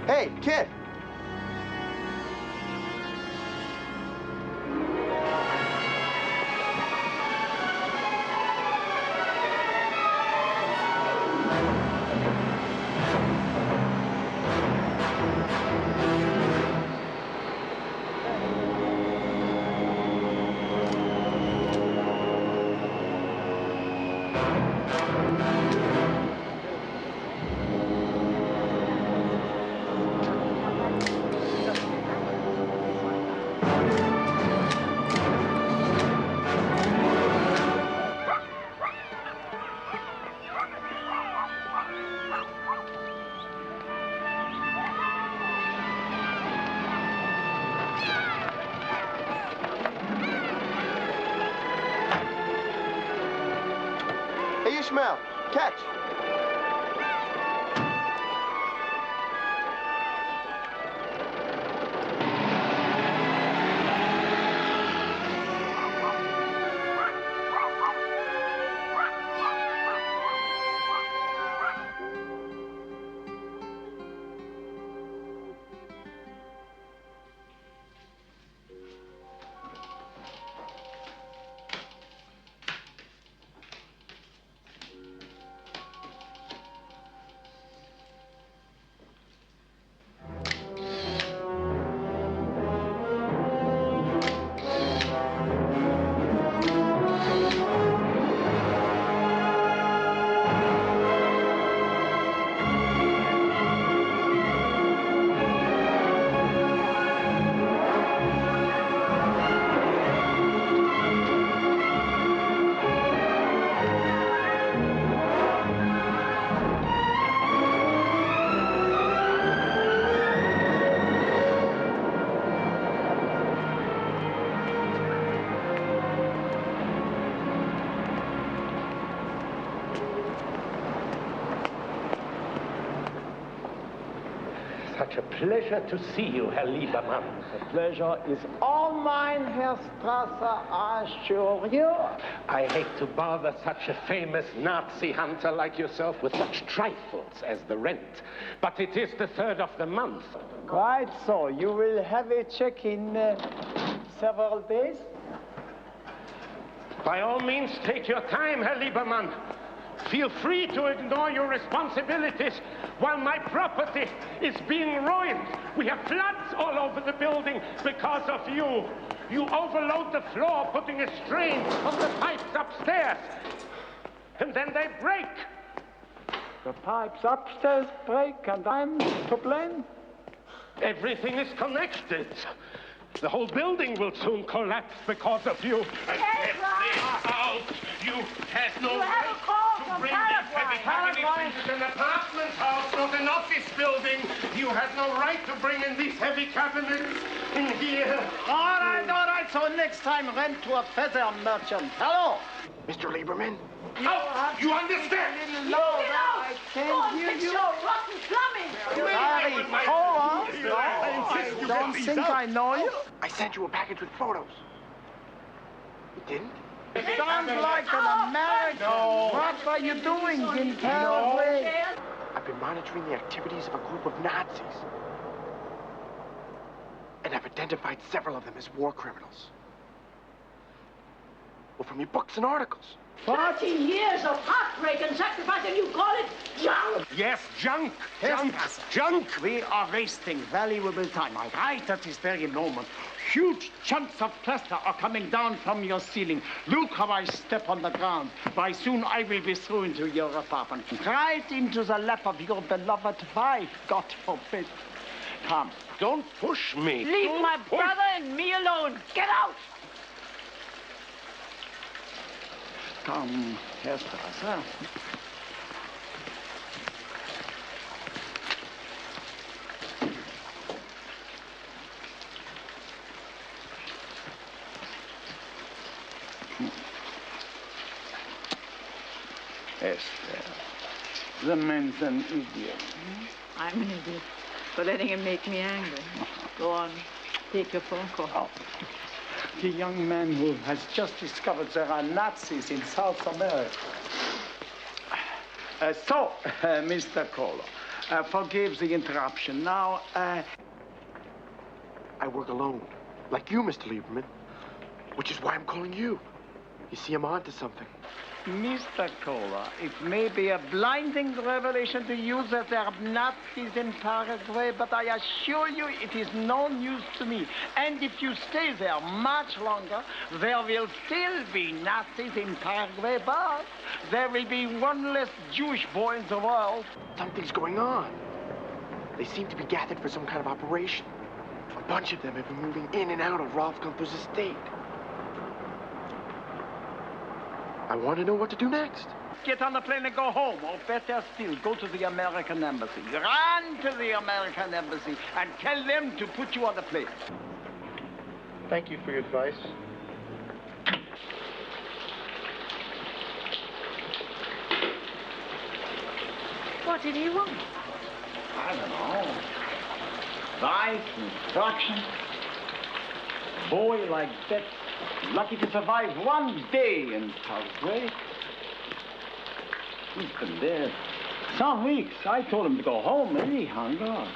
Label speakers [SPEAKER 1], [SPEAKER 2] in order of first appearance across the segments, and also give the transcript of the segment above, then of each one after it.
[SPEAKER 1] Hey, kid! Hey, Ishmael, catch!
[SPEAKER 2] Such a pleasure to see you, Herr Liebermann.
[SPEAKER 3] The pleasure is all mine, Herr Strasser, I assure you.
[SPEAKER 2] I hate to bother such a famous Nazi hunter like yourself with such trifles as the rent, but it is the 3rd of the month.
[SPEAKER 3] Quite so. You will have a check in several days?
[SPEAKER 2] By all means, take your time, Herr Liebermann. Feel free to ignore your responsibilities while my property is being ruined. We have floods all over the building because of you. You overload the floor, putting a strain on the pipes upstairs. And then they break.
[SPEAKER 3] The pipes upstairs break and I'm to blame?
[SPEAKER 2] Everything is connected. The whole building will soon collapse because of you.
[SPEAKER 4] Get
[SPEAKER 2] out! You have no
[SPEAKER 4] have a call
[SPEAKER 2] to
[SPEAKER 4] from
[SPEAKER 2] bring these heavy cabinets into an apartment house, not an office building. You have no right to bring in these heavy cabinets in here.
[SPEAKER 3] All right. So next time, rent to a feather merchant. Hello?
[SPEAKER 1] Mr. Lieberman?
[SPEAKER 2] Out! You understand?
[SPEAKER 3] No, I can't hear you.
[SPEAKER 4] Your rotten plumbing!
[SPEAKER 3] Sorry, I don't think I know you.
[SPEAKER 1] I sent you a package with photos. You didn't?
[SPEAKER 3] You sound like an American. No. What are you doing in Paraguay?
[SPEAKER 1] I've been monitoring the activities of a group of Nazis. And I've identified several of them as war criminals. Well, from your books and articles.
[SPEAKER 4] 30 years of heartbreak and sacrifice, and you call it junk?
[SPEAKER 2] Yes, junk. Junk.
[SPEAKER 3] We are wasting valuable time. Right at this very moment. Huge chunks of plaster are coming down from your ceiling. Look how I step on the ground. By soon I will be through into your apartment. Right into the lap of your beloved wife, God forbid. Come.
[SPEAKER 2] Don't push me.
[SPEAKER 4] Leave
[SPEAKER 2] Don't
[SPEAKER 4] my
[SPEAKER 2] push.
[SPEAKER 4] brother and me alone. Get out!
[SPEAKER 3] Come, Herr Strasser. Esther, the man's an idiot.
[SPEAKER 5] I'm an idiot for letting him make me angry. Go on, take your phone call.
[SPEAKER 3] Oh. The young man who has just discovered there are Nazis in South America. Mr. Kohler, forgive the interruption. Now,
[SPEAKER 1] I work alone, like you, Mr. Lieberman, which is why I'm calling you. You see, I'm onto something.
[SPEAKER 3] Mr. Kohler, it may be a blinding revelation to you that there are Nazis in Paraguay, but I assure you it is no news to me. And if you stay there much longer, there will still be Nazis in Paraguay, but there will be one less Jewish boy in the world.
[SPEAKER 1] Something's going on. They seem to be gathered for some kind of operation. A bunch of them have been moving in and out of Rolf Gunther's estate. I want to know what to do next.
[SPEAKER 3] Get on the plane and go home, or better still, go to the American embassy. Run to the American embassy and tell them to put you on the plane.
[SPEAKER 1] Thank you for your advice.
[SPEAKER 5] What did he want?
[SPEAKER 3] I don't know. Life, instruction. Boy like that, lucky to survive one day in Paraguay. He's been there some weeks. I told him to go home, and he hung on.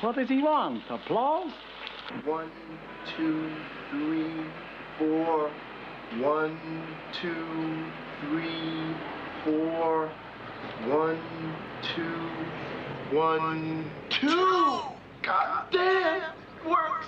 [SPEAKER 3] What does he want? Applause?
[SPEAKER 1] 1, 2, 3, 4. 1, 2, 3, 4. 1, 2, 1, 2. God damn, works.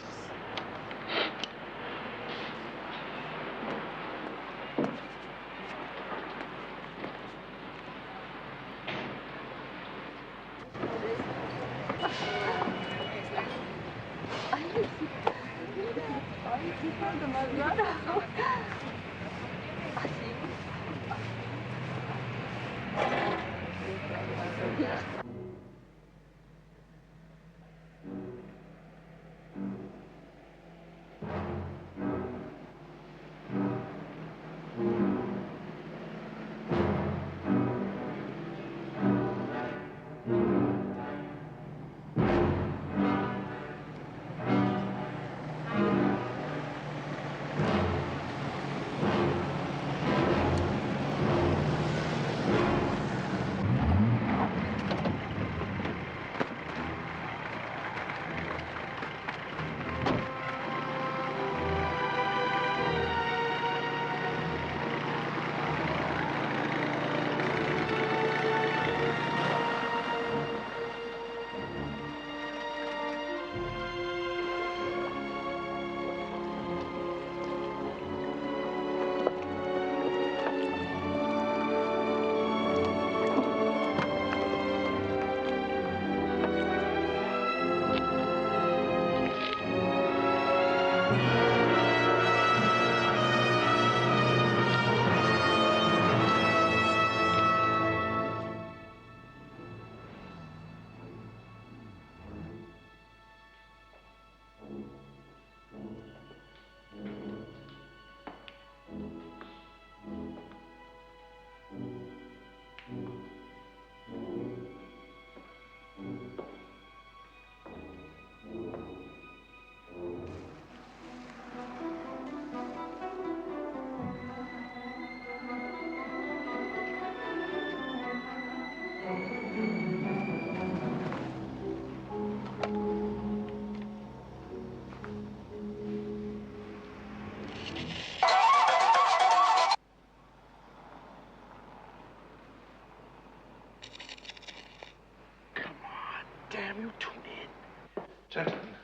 [SPEAKER 1] Damn you, tune in.
[SPEAKER 2] Gentlemen,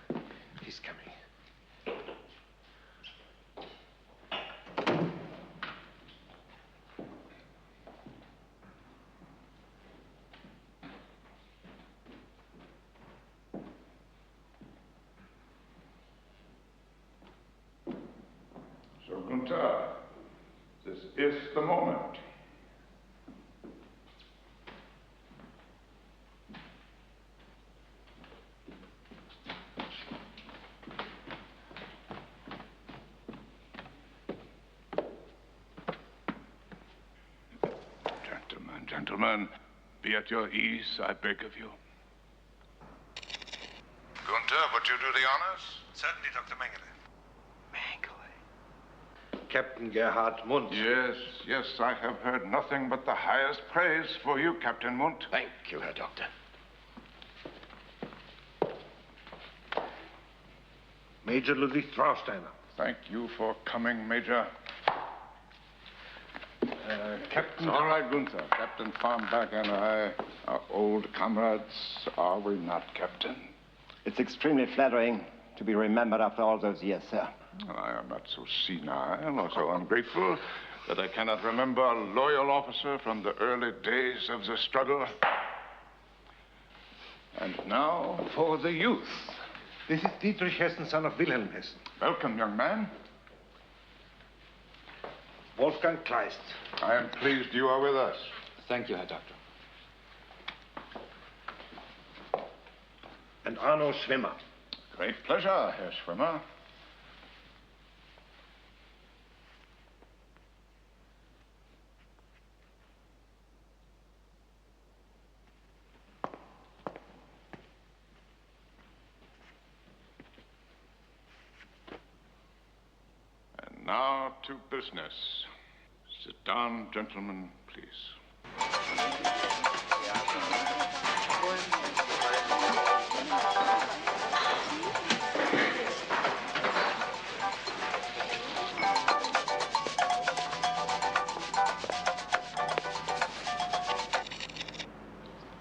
[SPEAKER 2] he's coming.
[SPEAKER 6] So, Gunther, this is the moment. gentlemen. Be at your ease, I beg of you.
[SPEAKER 7] Gunther, would you do the honors?
[SPEAKER 8] Certainly, Dr. Mengele.
[SPEAKER 9] Captain Gerhard Mundt.
[SPEAKER 6] Yes, I have heard nothing but the highest praise for you, Captain Mundt.
[SPEAKER 9] Thank you, Herr Doctor. Major Ludwig Trausteiner.
[SPEAKER 6] Thank you for coming, Major. Captain...
[SPEAKER 9] All
[SPEAKER 6] right, Gunther. Captain Farnbach and I are old comrades, are we not, Captain?
[SPEAKER 10] It's extremely flattering to be remembered after all those years, sir.
[SPEAKER 6] Well, I am not so senile or so ungrateful that I cannot remember a loyal officer from the early days of the struggle. And now for the youth.
[SPEAKER 9] This is Dietrich Hessen, son of Wilhelm Hessen.
[SPEAKER 6] Welcome, young man.
[SPEAKER 9] Wolfgang Kleist.
[SPEAKER 6] I am pleased you are with us.
[SPEAKER 10] Thank you, Herr Doctor.
[SPEAKER 9] And Arno Schwimmer.
[SPEAKER 6] Great pleasure, Herr Schwimmer. And now to business. Sit down, gentlemen, please.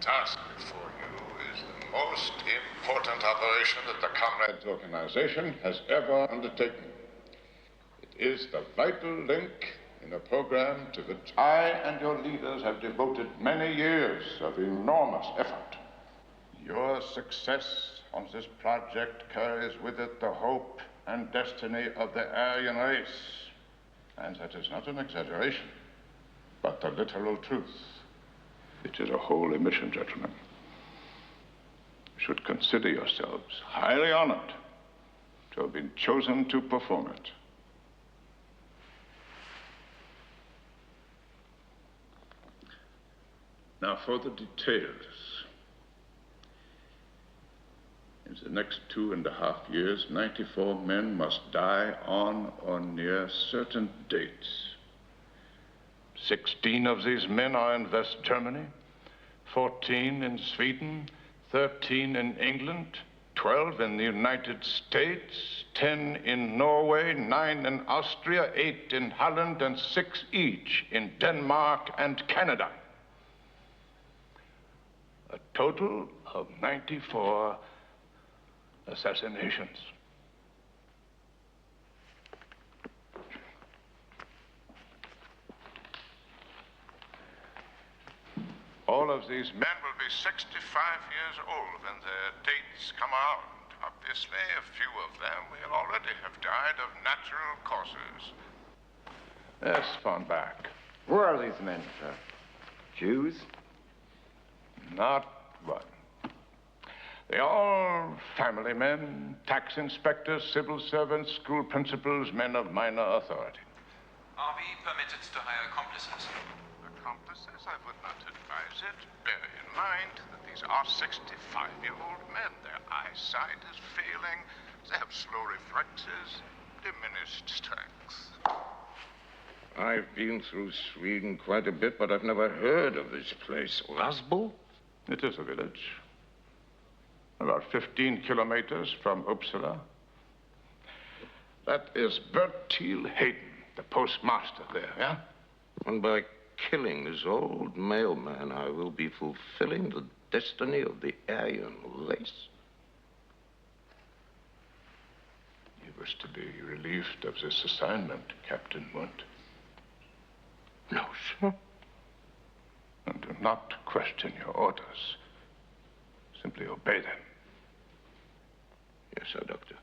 [SPEAKER 7] Task before you is the most important operation that the Comrades
[SPEAKER 6] Organization has ever undertaken. It is the vital link in a program to which I and your leaders have devoted many years of enormous effort. Your success on this project carries with it the hope and destiny of the Aryan race. And that is not an exaggeration, but the literal truth. It is a holy mission, gentlemen. You should consider yourselves highly honored to have been chosen to perform it. Now for the details. In the next 2.5 years, 94 men must die on or near certain dates. 16 of these men are in West Germany, 14 in Sweden, 13 in England, 12 in the United States, 10 in Norway, 9 in Austria, 8 in Holland, and 6 each in Denmark and Canada. A total of 94 assassinations. All of these men will be 65 years old when their dates come out. Obviously, a few of them will already have died of natural causes. Yes, Farnbach.
[SPEAKER 10] Who are these men, sir? Jews?
[SPEAKER 6] Not one. They are all family men, tax inspectors, civil servants, school principals, men of minor authority.
[SPEAKER 8] Are we permitted to hire accomplices?
[SPEAKER 6] Accomplices? I would not advise it. Bear in mind that these are 65-year-old men. Their eyesight is failing. They have slow reflexes, diminished strength.
[SPEAKER 11] I've been through Sweden quite a bit, but I've never heard of this place. Rasbo?
[SPEAKER 6] It is a village. About 15 kilometers from Uppsala. That is Bertil Hayden, the postmaster there, yeah?
[SPEAKER 11] And by killing this old mailman, I will be fulfilling the destiny of the Aryan race.
[SPEAKER 6] You wish to be relieved of this assignment, Captain Mundt.
[SPEAKER 11] No, sir.
[SPEAKER 6] And do not question your orders. Simply obey them.
[SPEAKER 11] Yes, sir, Doctor.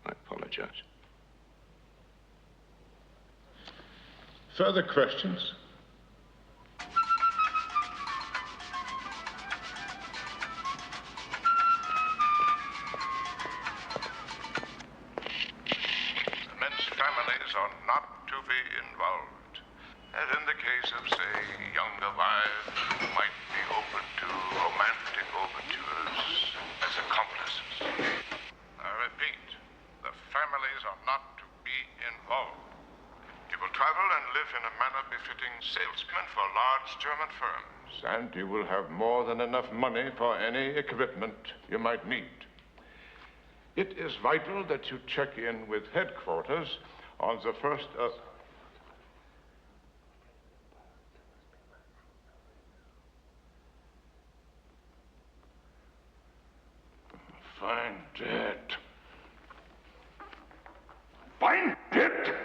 [SPEAKER 11] I apologize.
[SPEAKER 6] Further questions? The men's families are not to be involved.
[SPEAKER 7] As in the case of, say, younger wives who might be open to romantic overtures as accomplices. I repeat, the families are not to be involved. You will travel and live in a manner befitting salesmen for large German firms. And you will have more than enough money for any equipment you might need. It is vital that you check in with headquarters on the first of... Find it. Find it!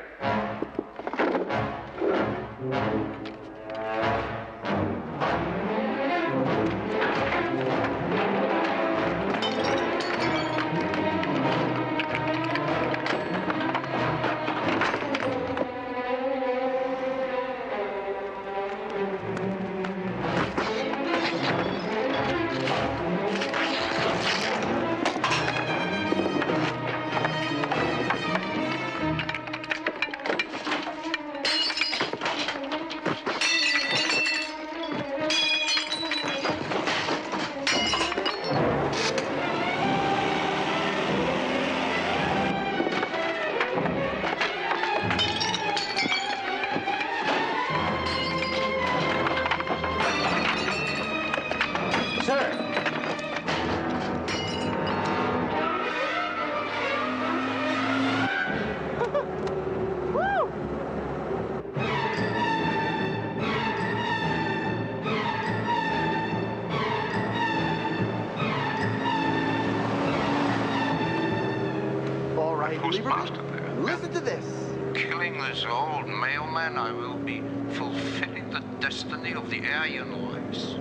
[SPEAKER 1] Listen to this.
[SPEAKER 11] Killing this old mailman, I will be fulfilling the destiny of the Aryan race.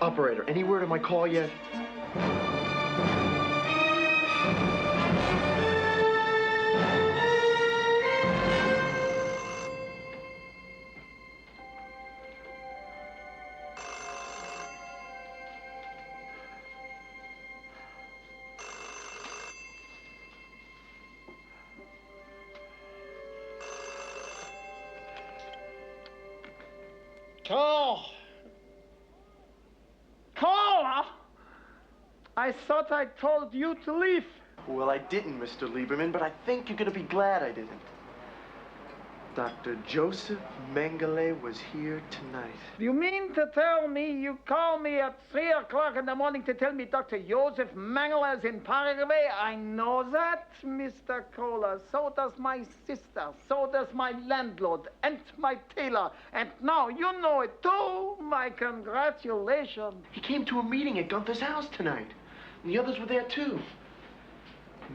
[SPEAKER 1] Operator, any word on my call yet?
[SPEAKER 3] I thought I told you to leave.
[SPEAKER 1] Well, I didn't, Mr. Lieberman, but I think you're going to be glad I didn't. Dr. Joseph Mengele was here tonight.
[SPEAKER 3] You mean to tell me you called me at 3 o'clock in the morning to tell me Dr. Joseph Mengele is in Paraguay? I know that, Mr. Kohler. So does my sister. So does my landlord and my tailor. And now you know it too. My congratulations.
[SPEAKER 1] He came to a meeting at Gunther's house tonight. And the others were there too.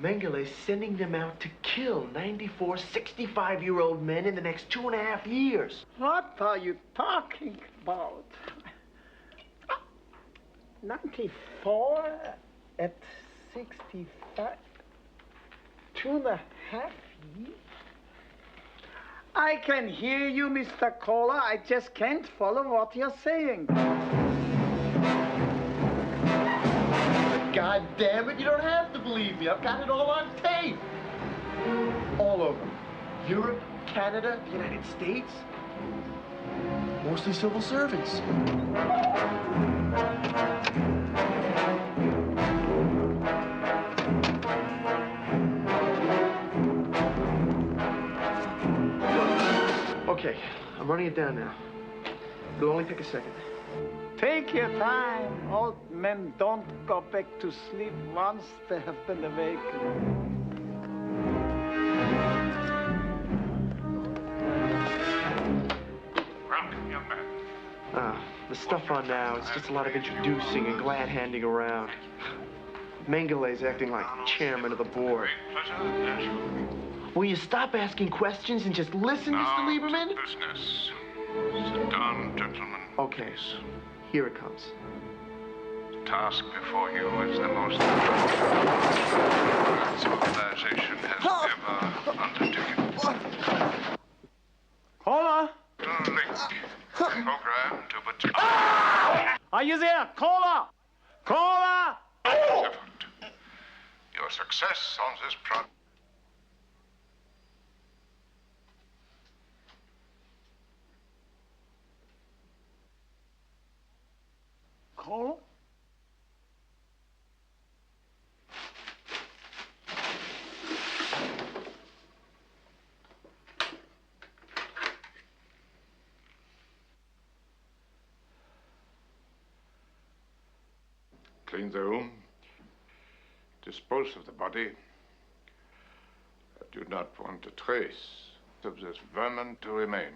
[SPEAKER 1] Mengele's sending them out to kill 94 65-year-old men in the next 2.5 years.
[SPEAKER 3] What are you talking about? 94 at 65? 2.5 years? I can hear you, Mr. Kohler. I just can't follow what you're saying.
[SPEAKER 1] God damn it, you don't have to believe me. I've got it all on tape. All over. Europe, Canada, the United States. Mostly civil servants. Okay, I'm running it down now. It'll only take a second.
[SPEAKER 3] Take your time. Old men don't go back to sleep once they have been awakened.
[SPEAKER 7] Welcome, young man.
[SPEAKER 1] The stuff on now, it's just a lot of introducing and glad-handing around. Mengele's acting like chairman of the board.
[SPEAKER 7] Pleasure, as usual.
[SPEAKER 1] Will you stop asking questions and just listen, Mr. Lieberman?
[SPEAKER 7] Business. Sit down, gentlemen.
[SPEAKER 1] Okay. Here it comes.
[SPEAKER 7] The task before you is the most civilization has ever undertaken.
[SPEAKER 3] Kohler?
[SPEAKER 7] Link. Program to which
[SPEAKER 3] Are you there? Kohler? Kohler?
[SPEAKER 7] effort. Your success on this project.
[SPEAKER 3] Kohler?
[SPEAKER 6] Clean the room. Dispose of the body. I do not want a trace of this vermin to remain.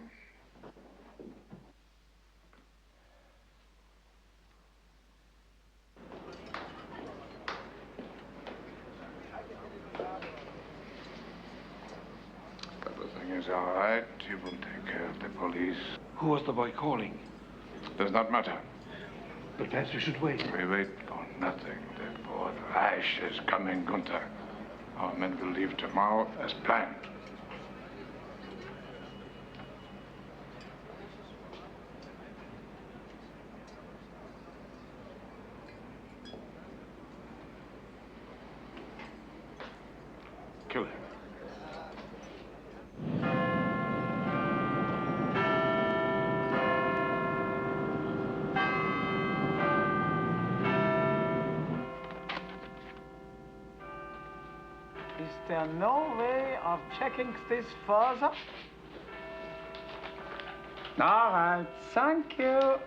[SPEAKER 6] Everything is all right. You will take care of the police.
[SPEAKER 9] Who was the boy calling?
[SPEAKER 6] Does not matter.
[SPEAKER 9] But perhaps we should wait.
[SPEAKER 6] We wait for nothing. The board Reich is coming, Gunther. Our men will leave tomorrow as planned. Kill him.
[SPEAKER 3] Is there no way of checking this further? All right, thank you.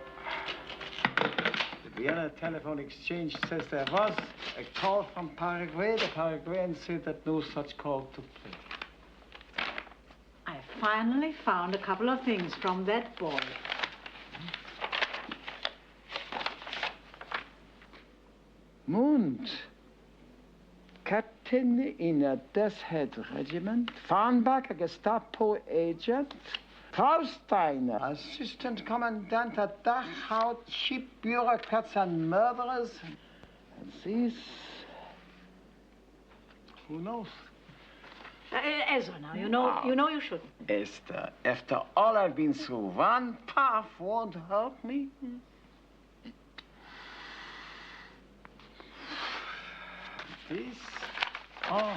[SPEAKER 3] The Vienna telephone exchange says there was a call from Paraguay. The Paraguayans said that no such call took place.
[SPEAKER 5] I finally found a couple of things from that boy.
[SPEAKER 3] Mund. Captain in a Death Head regiment. Farnbach, a Gestapo agent. Trausteiner, assistant commandant at Dachau, cheap bureaucrats and murderers. And these, who knows?
[SPEAKER 5] Ezra, now, you know you shouldn't.
[SPEAKER 3] Esther, after all I've been through, one puff won't hurt me. This, oh.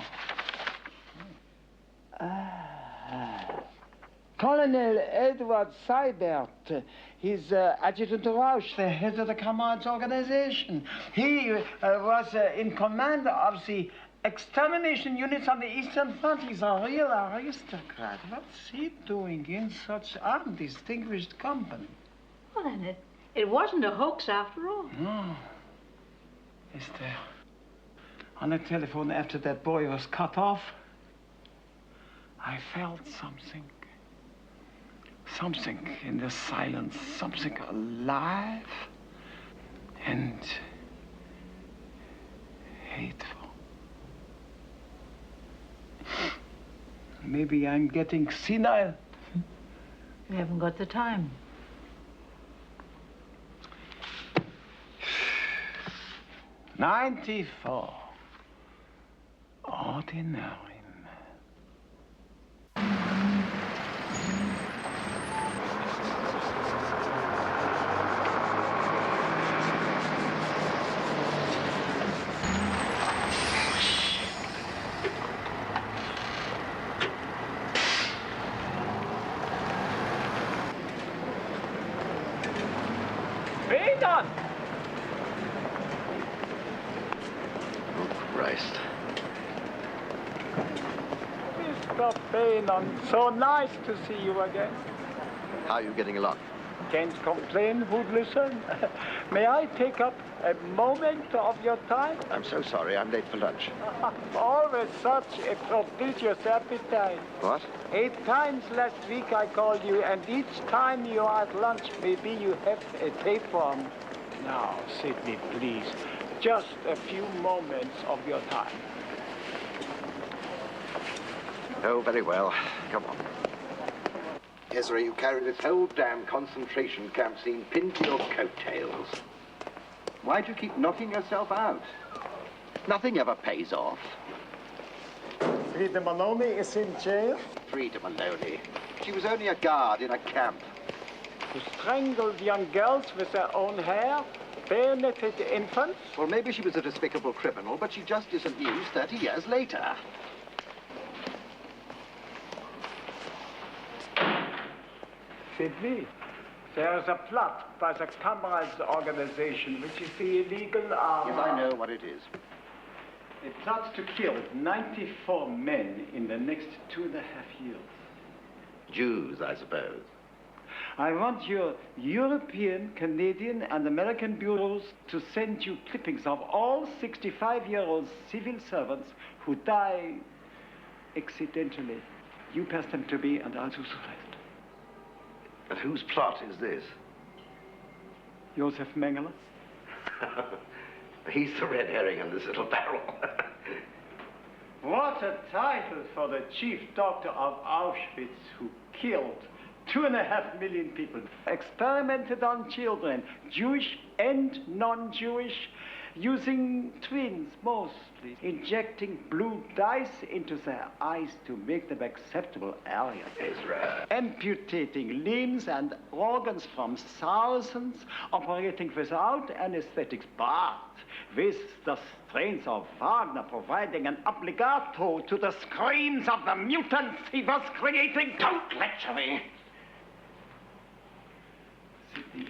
[SPEAKER 3] Colonel Edward Seibert, he's Adjutant Rausch, the head of the Comrades organization. He was in command of the extermination units on the Eastern Front. He's a real aristocrat. What's he doing in such undistinguished company?
[SPEAKER 5] Well, then it wasn't a hoax after all.
[SPEAKER 3] No. Esther, on the telephone after that boy was cut off, I felt something. Something in the silence, something alive and hateful. Maybe I'm getting senile.
[SPEAKER 5] We haven't got the time.
[SPEAKER 3] '94. Ordinary. So nice to see you again.
[SPEAKER 10] How are you getting along?
[SPEAKER 3] Can't complain, would listen. May I take up a moment of your time?
[SPEAKER 10] I'm so sorry, I'm late for lunch.
[SPEAKER 3] Always such a prodigious appetite.
[SPEAKER 10] What?
[SPEAKER 3] 8 times last week I called you, and each time you are at lunch, maybe you have a tapeworm. Now, Sidney, please. Just a few moments of your time.
[SPEAKER 10] Oh, very well. Come on. Ezra, you carry this whole damn concentration camp scene pinned to your coattails. Why do you keep knocking yourself out? Nothing ever pays off.
[SPEAKER 3] Frida Maloney is in jail?
[SPEAKER 10] Frida Maloney. She was only a guard in a camp.
[SPEAKER 3] Who strangled young girls with their own hair? Bayoneted infants?
[SPEAKER 10] Well, maybe she was a despicable criminal, but she just isn't news 30 years later.
[SPEAKER 3] Sidney, there is a plot by the Comrades organization, which is the illegal arm.
[SPEAKER 10] Yes, I know what it is.
[SPEAKER 3] A plot to kill 94 men in the next 2.5 years.
[SPEAKER 10] Jews, I suppose.
[SPEAKER 3] I want your European, Canadian, and American bureaus to send you clippings of all 65-year-old civil servants who die accidentally. You pass them to me, and I'll do the rest.
[SPEAKER 10] But whose plot is this?
[SPEAKER 3] Joseph Mengele.
[SPEAKER 10] He's the red herring in this little barrel.
[SPEAKER 3] What a title for the chief doctor of Auschwitz, who killed 2.5 million people, experimented on children, Jewish and non-Jewish, using twins mostly, injecting blue dyes into their eyes to make them acceptable aliens.
[SPEAKER 10] Ezra.
[SPEAKER 3] Amputating limbs and organs from thousands, operating without anesthetics, but with the strains of Wagner providing an obligato to the screams of the mutants he was creating. Don't lecture me! Sidney,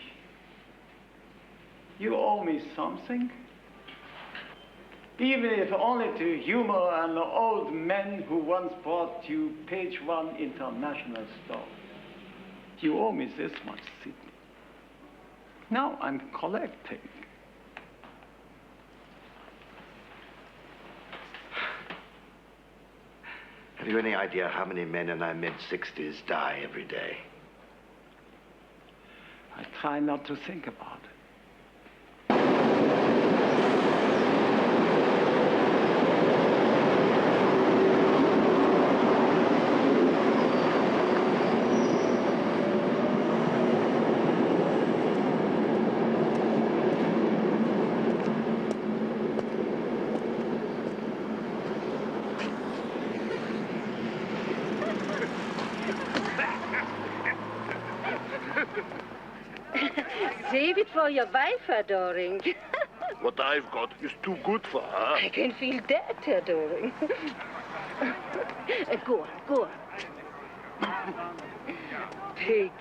[SPEAKER 3] you owe me something. Even if only to humor an old man who once brought you page 1 international story. You owe me this much, Sidney. Now I'm collecting.
[SPEAKER 10] Have you any idea how many men in their mid-60s die every day?
[SPEAKER 3] I try not to think about it.
[SPEAKER 12] Save it for your wife, adoring.
[SPEAKER 13] What I've got is too good for her.
[SPEAKER 12] I can feel that, adoring. Go on, go on. Pig.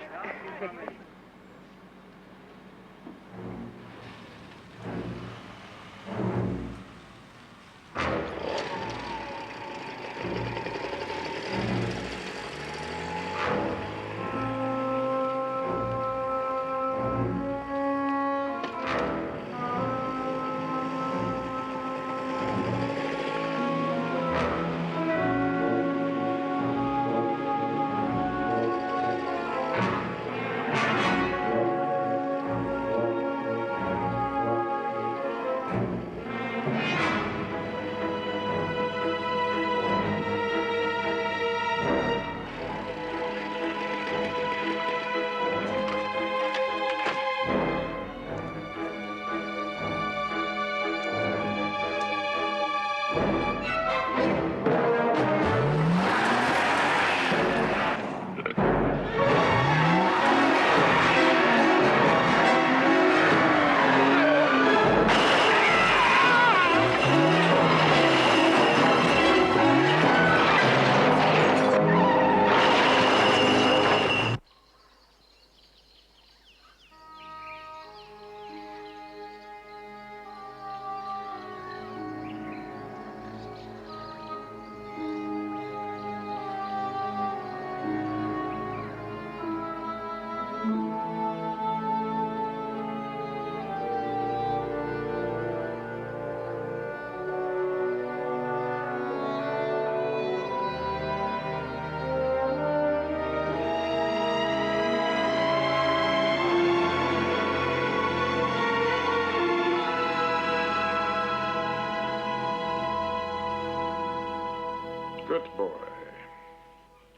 [SPEAKER 6] boy.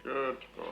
[SPEAKER 6] Good boy.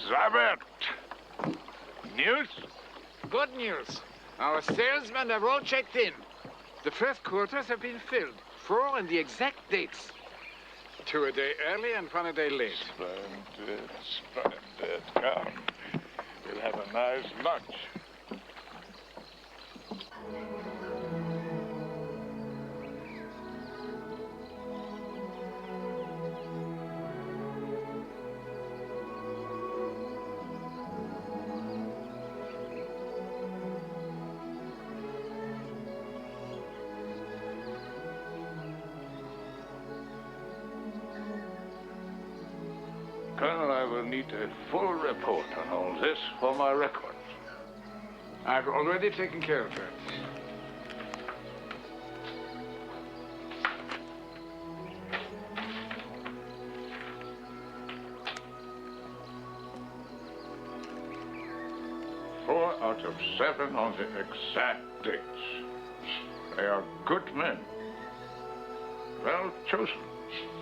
[SPEAKER 13] Robert! News?
[SPEAKER 14] Good news. Our salesmen have all checked in. The first quarters have been filled. 4 in the exact dates. 2 a day early and 1 a day late.
[SPEAKER 6] Splendid, splendid. Come. We'll have a nice lunch. Colonel, I will need a full report on all this for my records.
[SPEAKER 14] I've already taken care of that.
[SPEAKER 6] Four out of 7 on the exact dates. They are good men. Well chosen.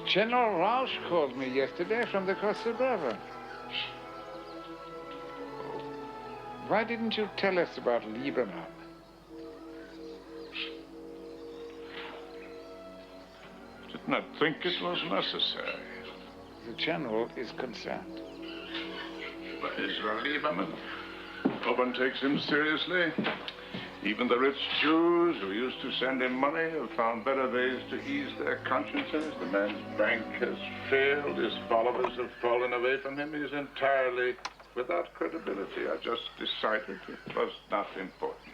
[SPEAKER 14] General Rausch called me yesterday from the Costa Brava. Why didn't you tell us about Lieberman?
[SPEAKER 6] Did not think it was necessary.
[SPEAKER 14] The general is concerned.
[SPEAKER 6] But Israel Lieberman, no one takes him seriously. Even the rich Jews who used to send him money have found better ways to ease their consciences. The man's bank has failed. His followers have fallen away from him. He's entirely without credibility. I just decided it was not important.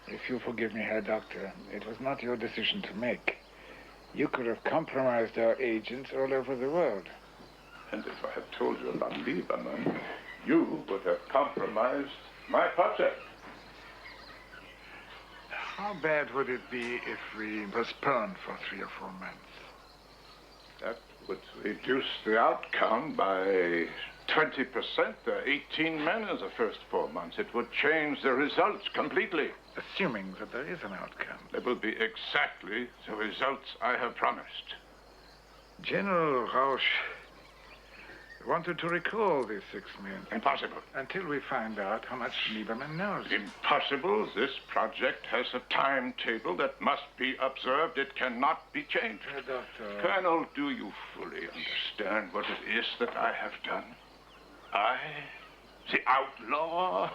[SPEAKER 14] If you forgive me, Herr Doctor, it was not your decision to make. You could have compromised our agents all over the world.
[SPEAKER 6] And if I had told you about Lieberman, you would have compromised my project.
[SPEAKER 14] How bad would it be if we postponed for 3 or 4 months?
[SPEAKER 6] That would reduce the outcome by 20%. There are 18 men in the first 4 months. It would change the results completely.
[SPEAKER 14] Assuming that there is an outcome.
[SPEAKER 6] There will be exactly the results I have promised.
[SPEAKER 14] General Rausch wanted to recall these 6 men.
[SPEAKER 6] Impossible.
[SPEAKER 14] Until we find out how much Lieberman knows.
[SPEAKER 6] Impossible. This project has a timetable that must be observed. It cannot be changed.
[SPEAKER 14] Doctor.
[SPEAKER 6] Colonel, do you fully understand what it is that I have done? I, the outlaw,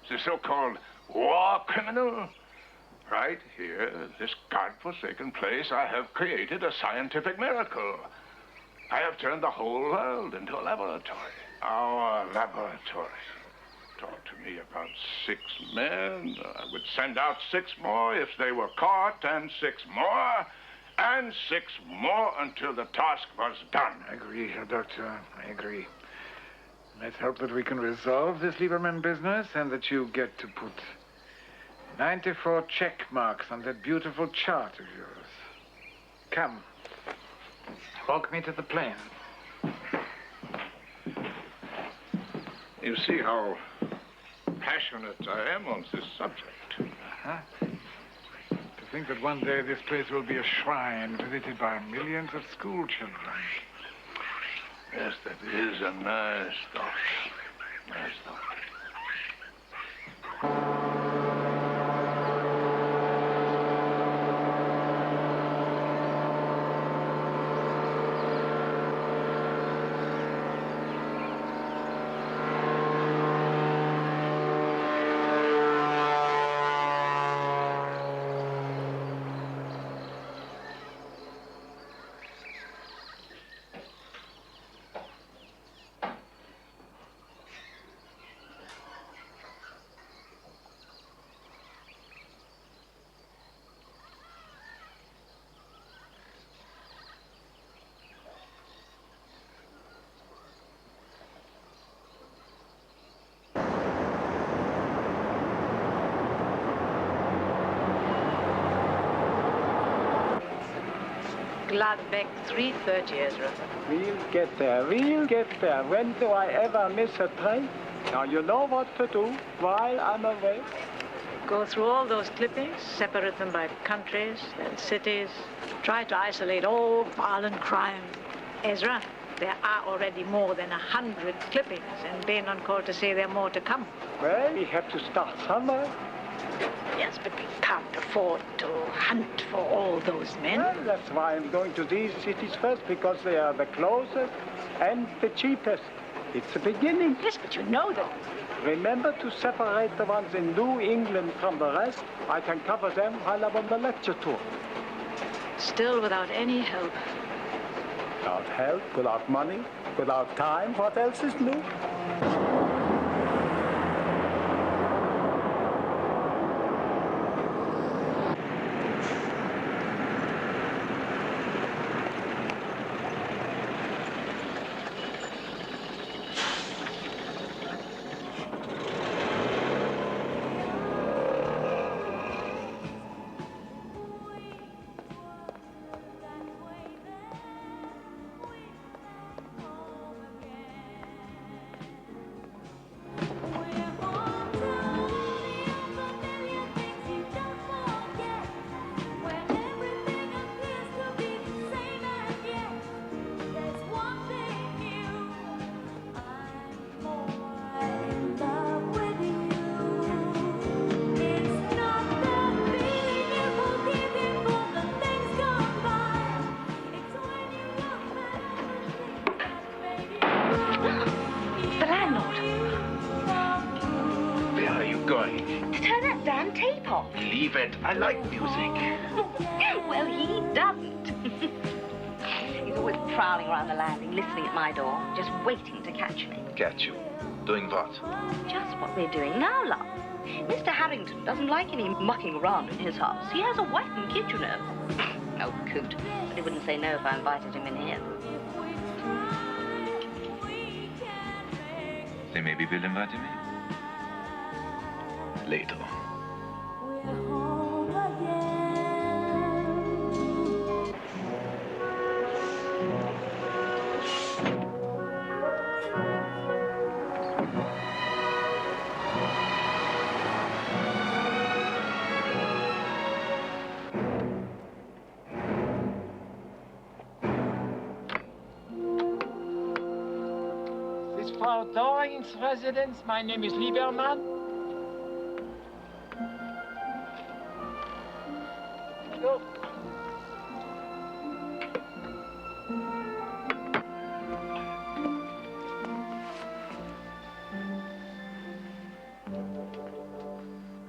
[SPEAKER 6] the so-called war criminal, right here, this godforsaken place, I have created a scientific miracle. I have turned the whole world into a laboratory. Our laboratory. Talk to me about 6 men. I would send out 6 more if they were caught, and 6 more, and 6 more until the task was done.
[SPEAKER 14] I agree, Herr Doctor. I agree. Let's hope that we can resolve this Lieberman business and that you get to put 94 check marks on that beautiful chart of yours. Come. Walk me to the plane.
[SPEAKER 6] You see how passionate I am on this subject.
[SPEAKER 14] Uh-huh. To think that one day this place will be a shrine visited by millions of school children.
[SPEAKER 6] Yes, that is a nice thought. Nice thought.
[SPEAKER 5] Gladbeck 3:30, Ezra.
[SPEAKER 3] We'll get there. We'll get there. When do I ever miss a train? Now you know what to do while I'm away.
[SPEAKER 5] Go through all those clippings, separate them by countries, then cities. Try to isolate all violent crime. Ezra, there are already more than 100 clippings, and Ben on call to say there are more to come.
[SPEAKER 3] Well, we have to start somewhere.
[SPEAKER 5] Yes, but we can't afford to hunt for all those men.
[SPEAKER 3] Well, that's why I'm going to these cities first, because they are the closest and the cheapest. It's a beginning.
[SPEAKER 5] Yes, but you know that.
[SPEAKER 3] Remember to separate the ones in New England from the rest. I can cover them while I'm on the lecture tour.
[SPEAKER 5] Still without any help.
[SPEAKER 3] Without help, without money, without time, what else is new?
[SPEAKER 1] Leave it. I like music.
[SPEAKER 15] Well, he doesn't. He's always prowling around the landing, listening at my door, just waiting to catch me.
[SPEAKER 1] Catch you? Doing what?
[SPEAKER 15] Just what we're doing now, love. Mr. Harrington doesn't like any mucking around in his house. He has a wife and kid, you know. Oh, coot. But he wouldn't say no if I invited him in here.
[SPEAKER 16] They maybe will invite him in.
[SPEAKER 1] Later.
[SPEAKER 3] This is Frau Doring's residence. My name is Lieberman. Look.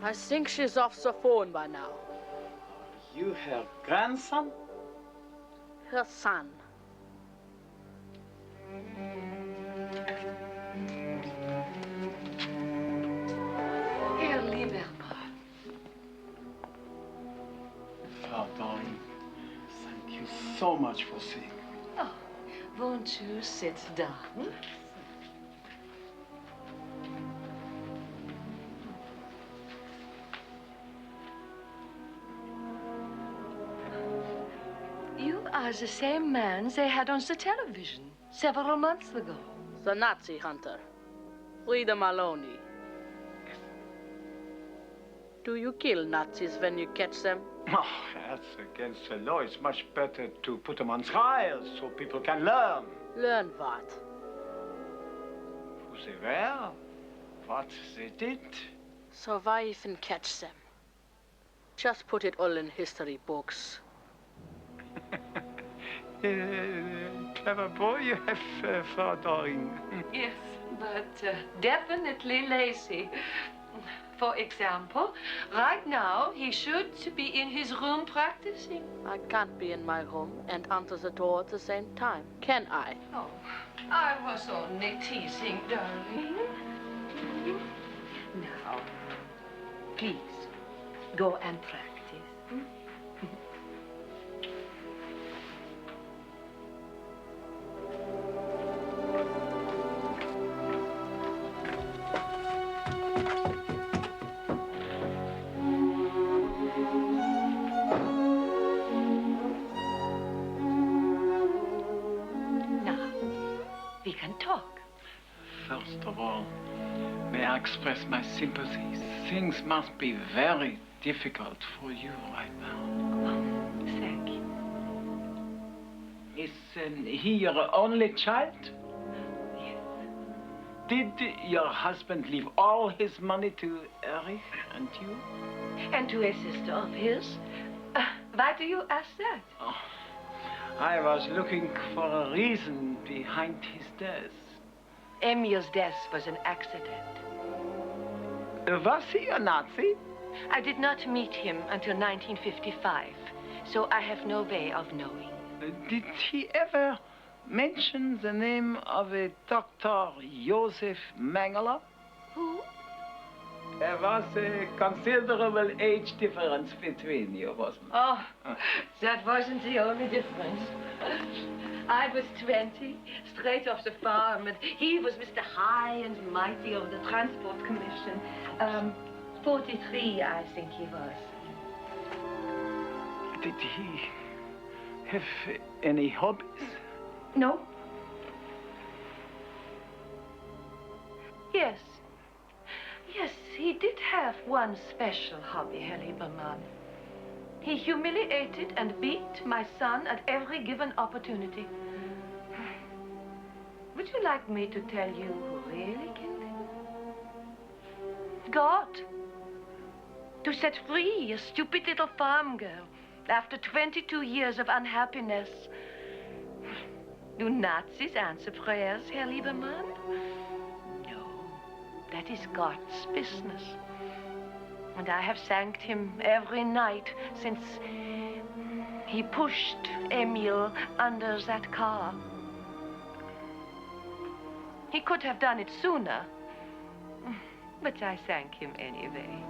[SPEAKER 4] I think she's off the phone by now.
[SPEAKER 3] You her grandson?
[SPEAKER 4] Her son.
[SPEAKER 15] Herr Lieberman.
[SPEAKER 3] Frau Doring, thank you so much for seeing me.
[SPEAKER 15] Oh, won't you sit down?
[SPEAKER 16] was the same man they had on the television several months ago.
[SPEAKER 17] The Nazi hunter. Rita Maloney. Do you kill Nazis when you catch them?
[SPEAKER 3] Oh, that's against the law. It's much better to put them on trial so people can learn.
[SPEAKER 17] Learn what?
[SPEAKER 3] Who they were, what they did.
[SPEAKER 17] Survive and catch them. Just put it all in history books.
[SPEAKER 3] Clever boy you have, Frau Doring.
[SPEAKER 16] Yes, but definitely lazy. For example, right now he should be in his room practicing.
[SPEAKER 17] I can't be in my room and answer the door at the same time, can I?
[SPEAKER 16] Oh, I was only teasing, darling. Now, please, go and practice.
[SPEAKER 3] First of all, may I express my sympathies? Things must be very difficult for you right now.
[SPEAKER 16] Thank you.
[SPEAKER 3] Is he your only child?
[SPEAKER 16] Yes.
[SPEAKER 3] Did your husband leave all his money to Erich and you?
[SPEAKER 16] And to a sister of his? Why do you ask that?
[SPEAKER 3] Oh, I was looking for a reason behind his death.
[SPEAKER 16] Emil's death was an accident.
[SPEAKER 3] Was he a Nazi?
[SPEAKER 16] I did not meet him until 1955, so I have no way of knowing.
[SPEAKER 3] Did he ever mention the name of a Dr. Joseph Mengele?
[SPEAKER 16] Who?
[SPEAKER 3] There was a considerable age difference between you, wasn't there?
[SPEAKER 16] Oh, that wasn't the only difference. I was 20, straight off the farm, and he was Mr. High and Mighty of the Transport Commission. 43, I think he was.
[SPEAKER 3] Did he have any hobbies?
[SPEAKER 16] No. Yes. Yes, he did have one special hobby, Herr Liebermann. He humiliated and beat my son at every given opportunity. Would you like me to tell you who really killed him? God. To set free a stupid little farm girl after 22 years of unhappiness. Do Nazis answer prayers, Herr Liebermann? No, that is God's business. And I have thanked him every night since he pushed Emil under that car. He could have done it sooner, but I thank him anyway.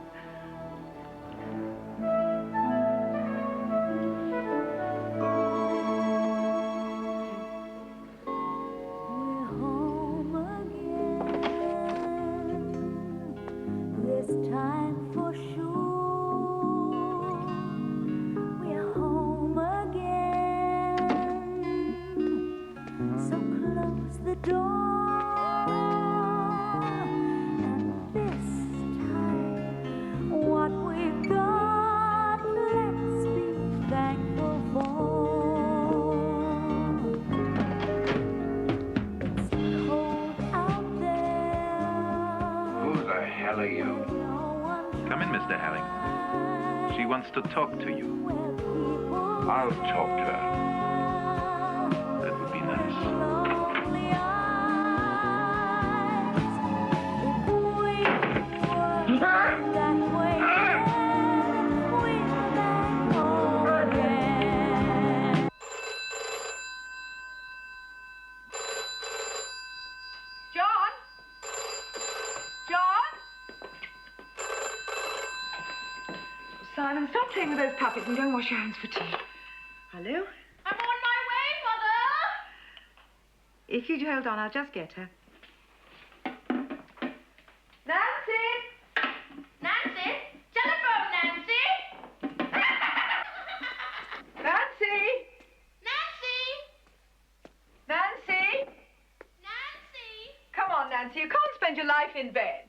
[SPEAKER 18] To talk to you.
[SPEAKER 11] I'll talk to her.
[SPEAKER 18] That would be nice.
[SPEAKER 19] Simon, stop playing with those puppets and go and wash your hands for tea. Hello?
[SPEAKER 4] I'm on my way, Mother!
[SPEAKER 19] If you'd hold on, I'll just get her.
[SPEAKER 4] Nancy! Nancy! Telephone, Nancy!
[SPEAKER 19] Nancy!
[SPEAKER 4] Nancy!
[SPEAKER 19] Nancy. You can't spend your life in bed.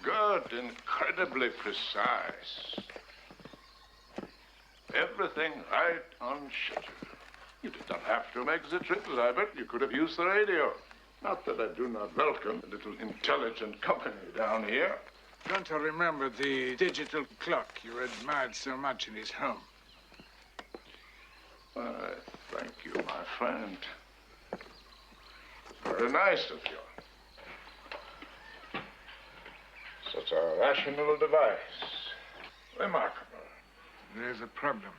[SPEAKER 6] Good, incredibly precise. Everything right on schedule. You did not have to make the trip, Albert. You could have used the radio. Not that I do not welcome a little intelligent company down here.
[SPEAKER 14] Don't you remember the digital clock you admired so much in his home?
[SPEAKER 6] Why, thank you, my friend. Very nice of you. Such a rational device. Remarkable.
[SPEAKER 14] There's a problem.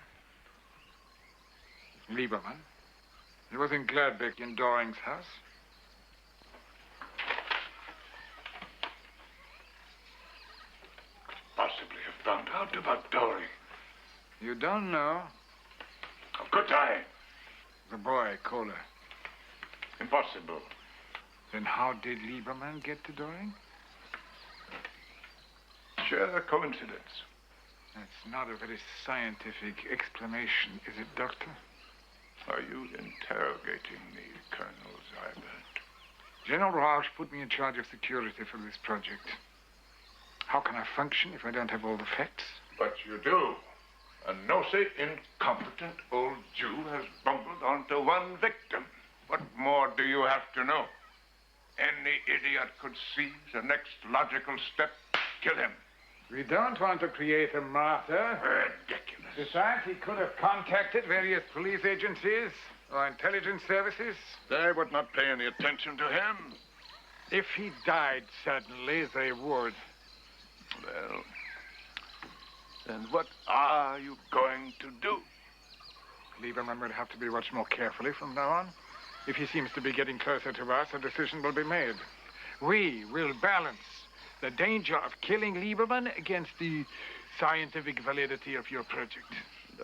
[SPEAKER 14] Lieberman. He was in Gladbeck in Doring's house.
[SPEAKER 6] Possibly have found out about Doring.
[SPEAKER 14] You don't know?
[SPEAKER 6] How could I?
[SPEAKER 14] The boy, Kohler.
[SPEAKER 6] Impossible.
[SPEAKER 14] Then how did Lieberman get to Doring?
[SPEAKER 6] Sheer coincidence.
[SPEAKER 14] That's not a very scientific explanation, is it, Doctor?
[SPEAKER 6] Are you interrogating me, Colonel Zybert?
[SPEAKER 14] General Rausch put me in charge of security for this project. How can I function if I don't have all the facts?
[SPEAKER 6] But you do. A nosy, incompetent old Jew has bungled onto one victim. What more do you have to know? Any idiot could see the next logical step. Kill him.
[SPEAKER 14] We don't want to create a martyr.
[SPEAKER 6] Ridiculous.
[SPEAKER 14] Besides, he could have contacted various police agencies or intelligence services.
[SPEAKER 6] They would not pay any attention to him.
[SPEAKER 14] If he died suddenly, they would.
[SPEAKER 6] Well, then what are you going to do?
[SPEAKER 14] Lieberman will have to be watched more carefully from now on. If he seems to be getting closer to us, a decision will be made. We will balance the danger of killing Lieberman against the scientific validity of your project.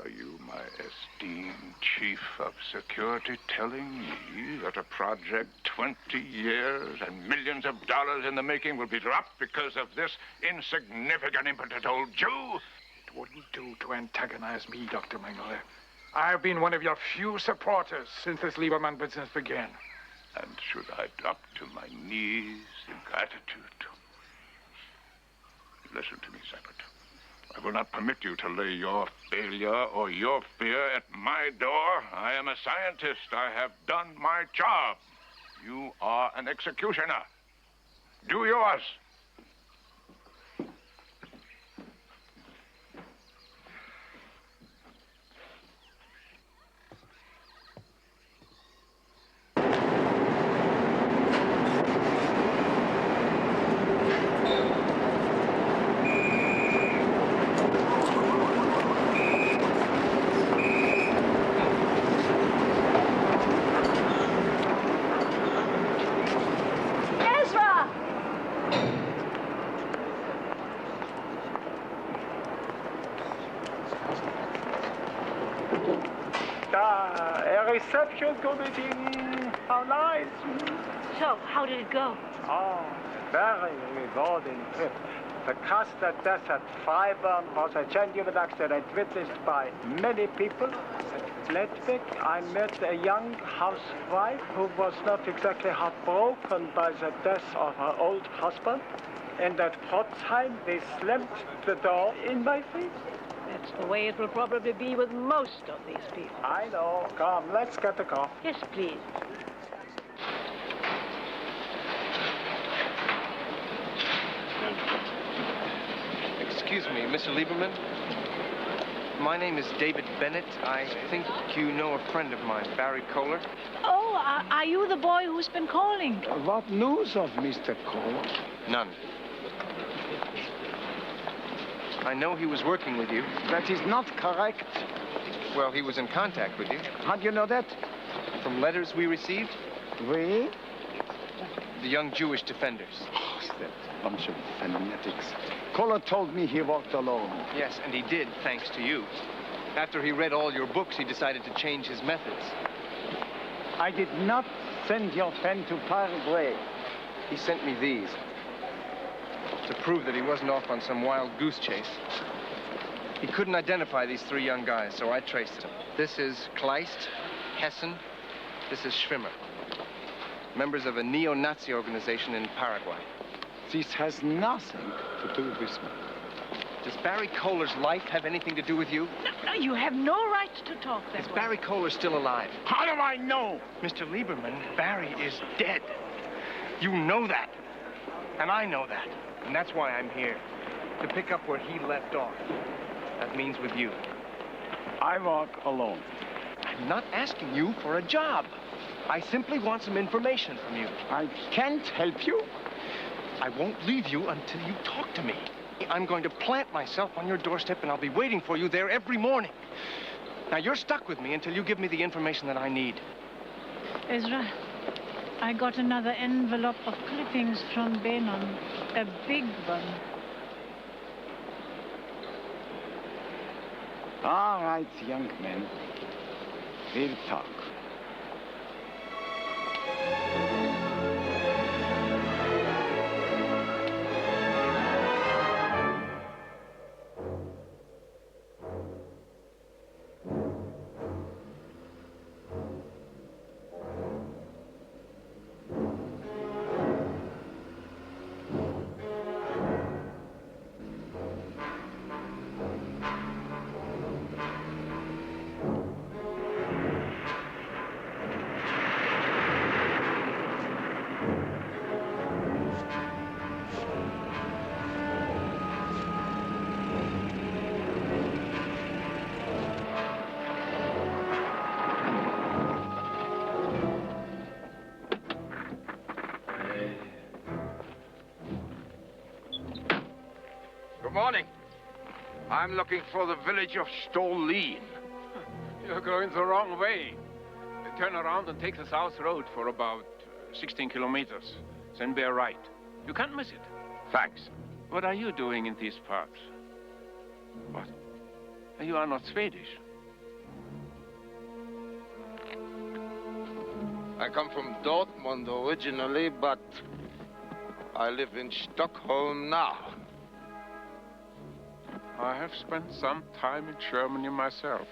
[SPEAKER 6] Are you, my esteemed chief of security, telling me that a project 20 years and millions of dollars in the making will be dropped because of this insignificant, impotent old Jew?
[SPEAKER 14] It wouldn't do to antagonize me, Dr. Mengele. I've been one of your few supporters since this Lieberman business began.
[SPEAKER 6] And should I drop to my knees in gratitude? Listen to me, Zybert. I will not permit you to lay your failure or your fear at my door. I am a scientist. I have done my job. You are an executioner. Do yours.
[SPEAKER 3] Reception committee. How nice.
[SPEAKER 5] So, how did it go?
[SPEAKER 3] Oh, very rewarding trip. The cast at death at Freiburg was a genuine accident witnessed by many people. At Gladbeck, I met a young housewife who was not exactly heartbroken by the death of her old husband. And at Pforzheim, they slammed the door in my face.
[SPEAKER 5] That's the way it will probably be with most of these people.
[SPEAKER 3] I know. Come, let's get the car.
[SPEAKER 5] Yes, please.
[SPEAKER 20] Excuse me, Mr. Lieberman. My name is David Bennett. I think you know a friend of mine, Barry Kohler.
[SPEAKER 5] Oh, are you the boy who's been calling?
[SPEAKER 3] What news of Mr. Kohler?
[SPEAKER 20] None. I know he was working with you.
[SPEAKER 3] That is not correct.
[SPEAKER 20] Well, he was in contact with you.
[SPEAKER 3] How do you know that?
[SPEAKER 20] From letters we received.
[SPEAKER 3] We?
[SPEAKER 20] The young Jewish defenders.
[SPEAKER 3] Oh, that bunch of fanatics. Kohler told me he walked alone.
[SPEAKER 20] Yes, and he did, thanks to you. After he read all your books, he decided to change his methods.
[SPEAKER 3] I did not send your friend to Paraguay.
[SPEAKER 20] He sent me these to prove that he wasn't off on some wild goose chase. He couldn't identify these three young guys, so I traced them. This is Kleist, Hessen. This is Schwimmer. Members of a neo-Nazi organization in Paraguay.
[SPEAKER 3] This has nothing to do with me.
[SPEAKER 20] Does Barry Kohler's life have anything to do with you?
[SPEAKER 5] No, you have no right to talk that way.
[SPEAKER 20] Is Barry Kohler still alive?
[SPEAKER 3] How do I know?
[SPEAKER 20] Mr. Lieberman, Barry is dead. You know that. And I know that. And that's why I'm here. To pick up where he left off. That means with you.
[SPEAKER 3] I walk alone.
[SPEAKER 20] I'm not asking you for a job. I simply want some information from you.
[SPEAKER 3] I can't help you.
[SPEAKER 20] I won't leave you until you talk to me. I'm going to plant myself on your doorstep, and I'll be waiting for you there every morning. Now, you're stuck with me until you give me the information that I need.
[SPEAKER 5] Ezra, I got another envelope of clippings from Benon. A big one.
[SPEAKER 3] All right, young men. We'll talk.
[SPEAKER 11] Good morning. I'm looking for the village of Stolin.
[SPEAKER 13] You're going the wrong way. Turn around and take the south road for about 16 kilometers. Then bear right. You can't miss it.
[SPEAKER 11] Thanks.
[SPEAKER 13] What are you doing in these parts?
[SPEAKER 11] What?
[SPEAKER 13] You are not Swedish.
[SPEAKER 11] I come from Dortmund originally, but I live in Stockholm now.
[SPEAKER 13] I have spent some time in Germany myself.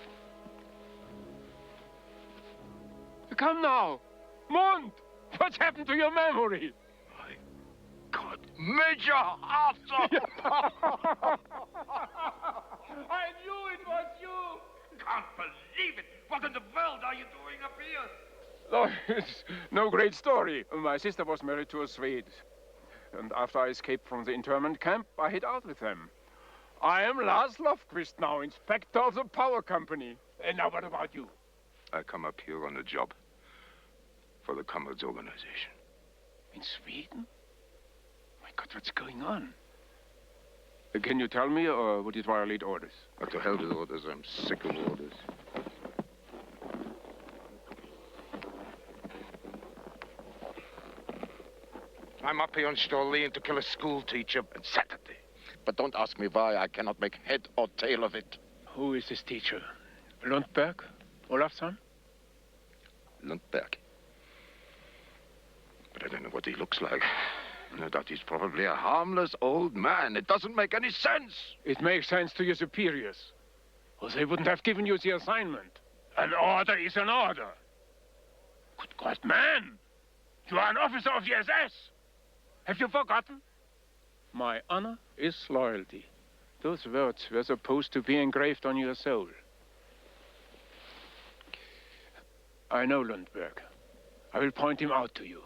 [SPEAKER 13] Come now! Mund! What's happened to your memory?
[SPEAKER 11] My God. Major Arthur!
[SPEAKER 13] I knew it was you!
[SPEAKER 11] Can't believe it! What in the world are you doing up here?
[SPEAKER 13] Oh, it's no great story. My sister was married to a Swede. And after I escaped from the internment camp, I hid out with them. I am Lars Lofquist now, inspector of the power company. And now what about you?
[SPEAKER 11] I come up here on a job for the Comrades organization.
[SPEAKER 13] In Sweden? My God, what's going on? Can you tell me, or would it violate orders?
[SPEAKER 11] What the hell with orders? I'm sick of orders. I'm up here on Stolin to kill a school teacher on Saturday. But don't ask me why. I cannot make head or tail of it.
[SPEAKER 13] Who is this teacher? Lundberg? Olafsson?
[SPEAKER 11] Lundberg. But I don't know what he looks like. I thought he's probably a harmless old man. It doesn't make any sense.
[SPEAKER 13] It makes sense to your superiors. Or they wouldn't have given you the assignment. An order is an order. Good God, man! You are an officer of the SS! Have you forgotten? My honor is loyalty. Those words were supposed to be engraved on your soul. I know Lundberg. I will point him out to you.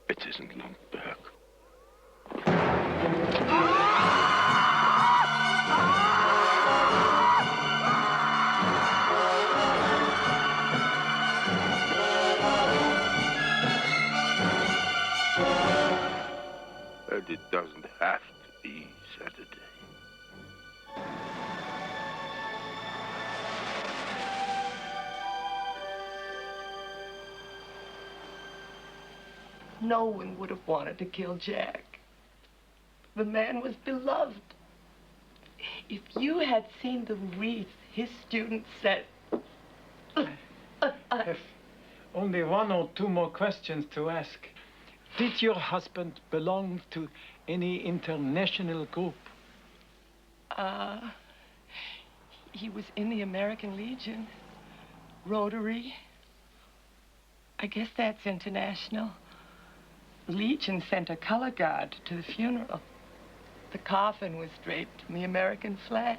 [SPEAKER 11] It isn't Lundberg.
[SPEAKER 16] No one would have wanted to kill Jack. The man was beloved. If you had seen the wreath his students set.
[SPEAKER 21] I have only one or two more questions to ask. Did your husband belong to any international group?
[SPEAKER 16] He was in the American Legion. Rotary. I guess that's international. Legion sent a color guard to the funeral. The coffin was draped in the American flag.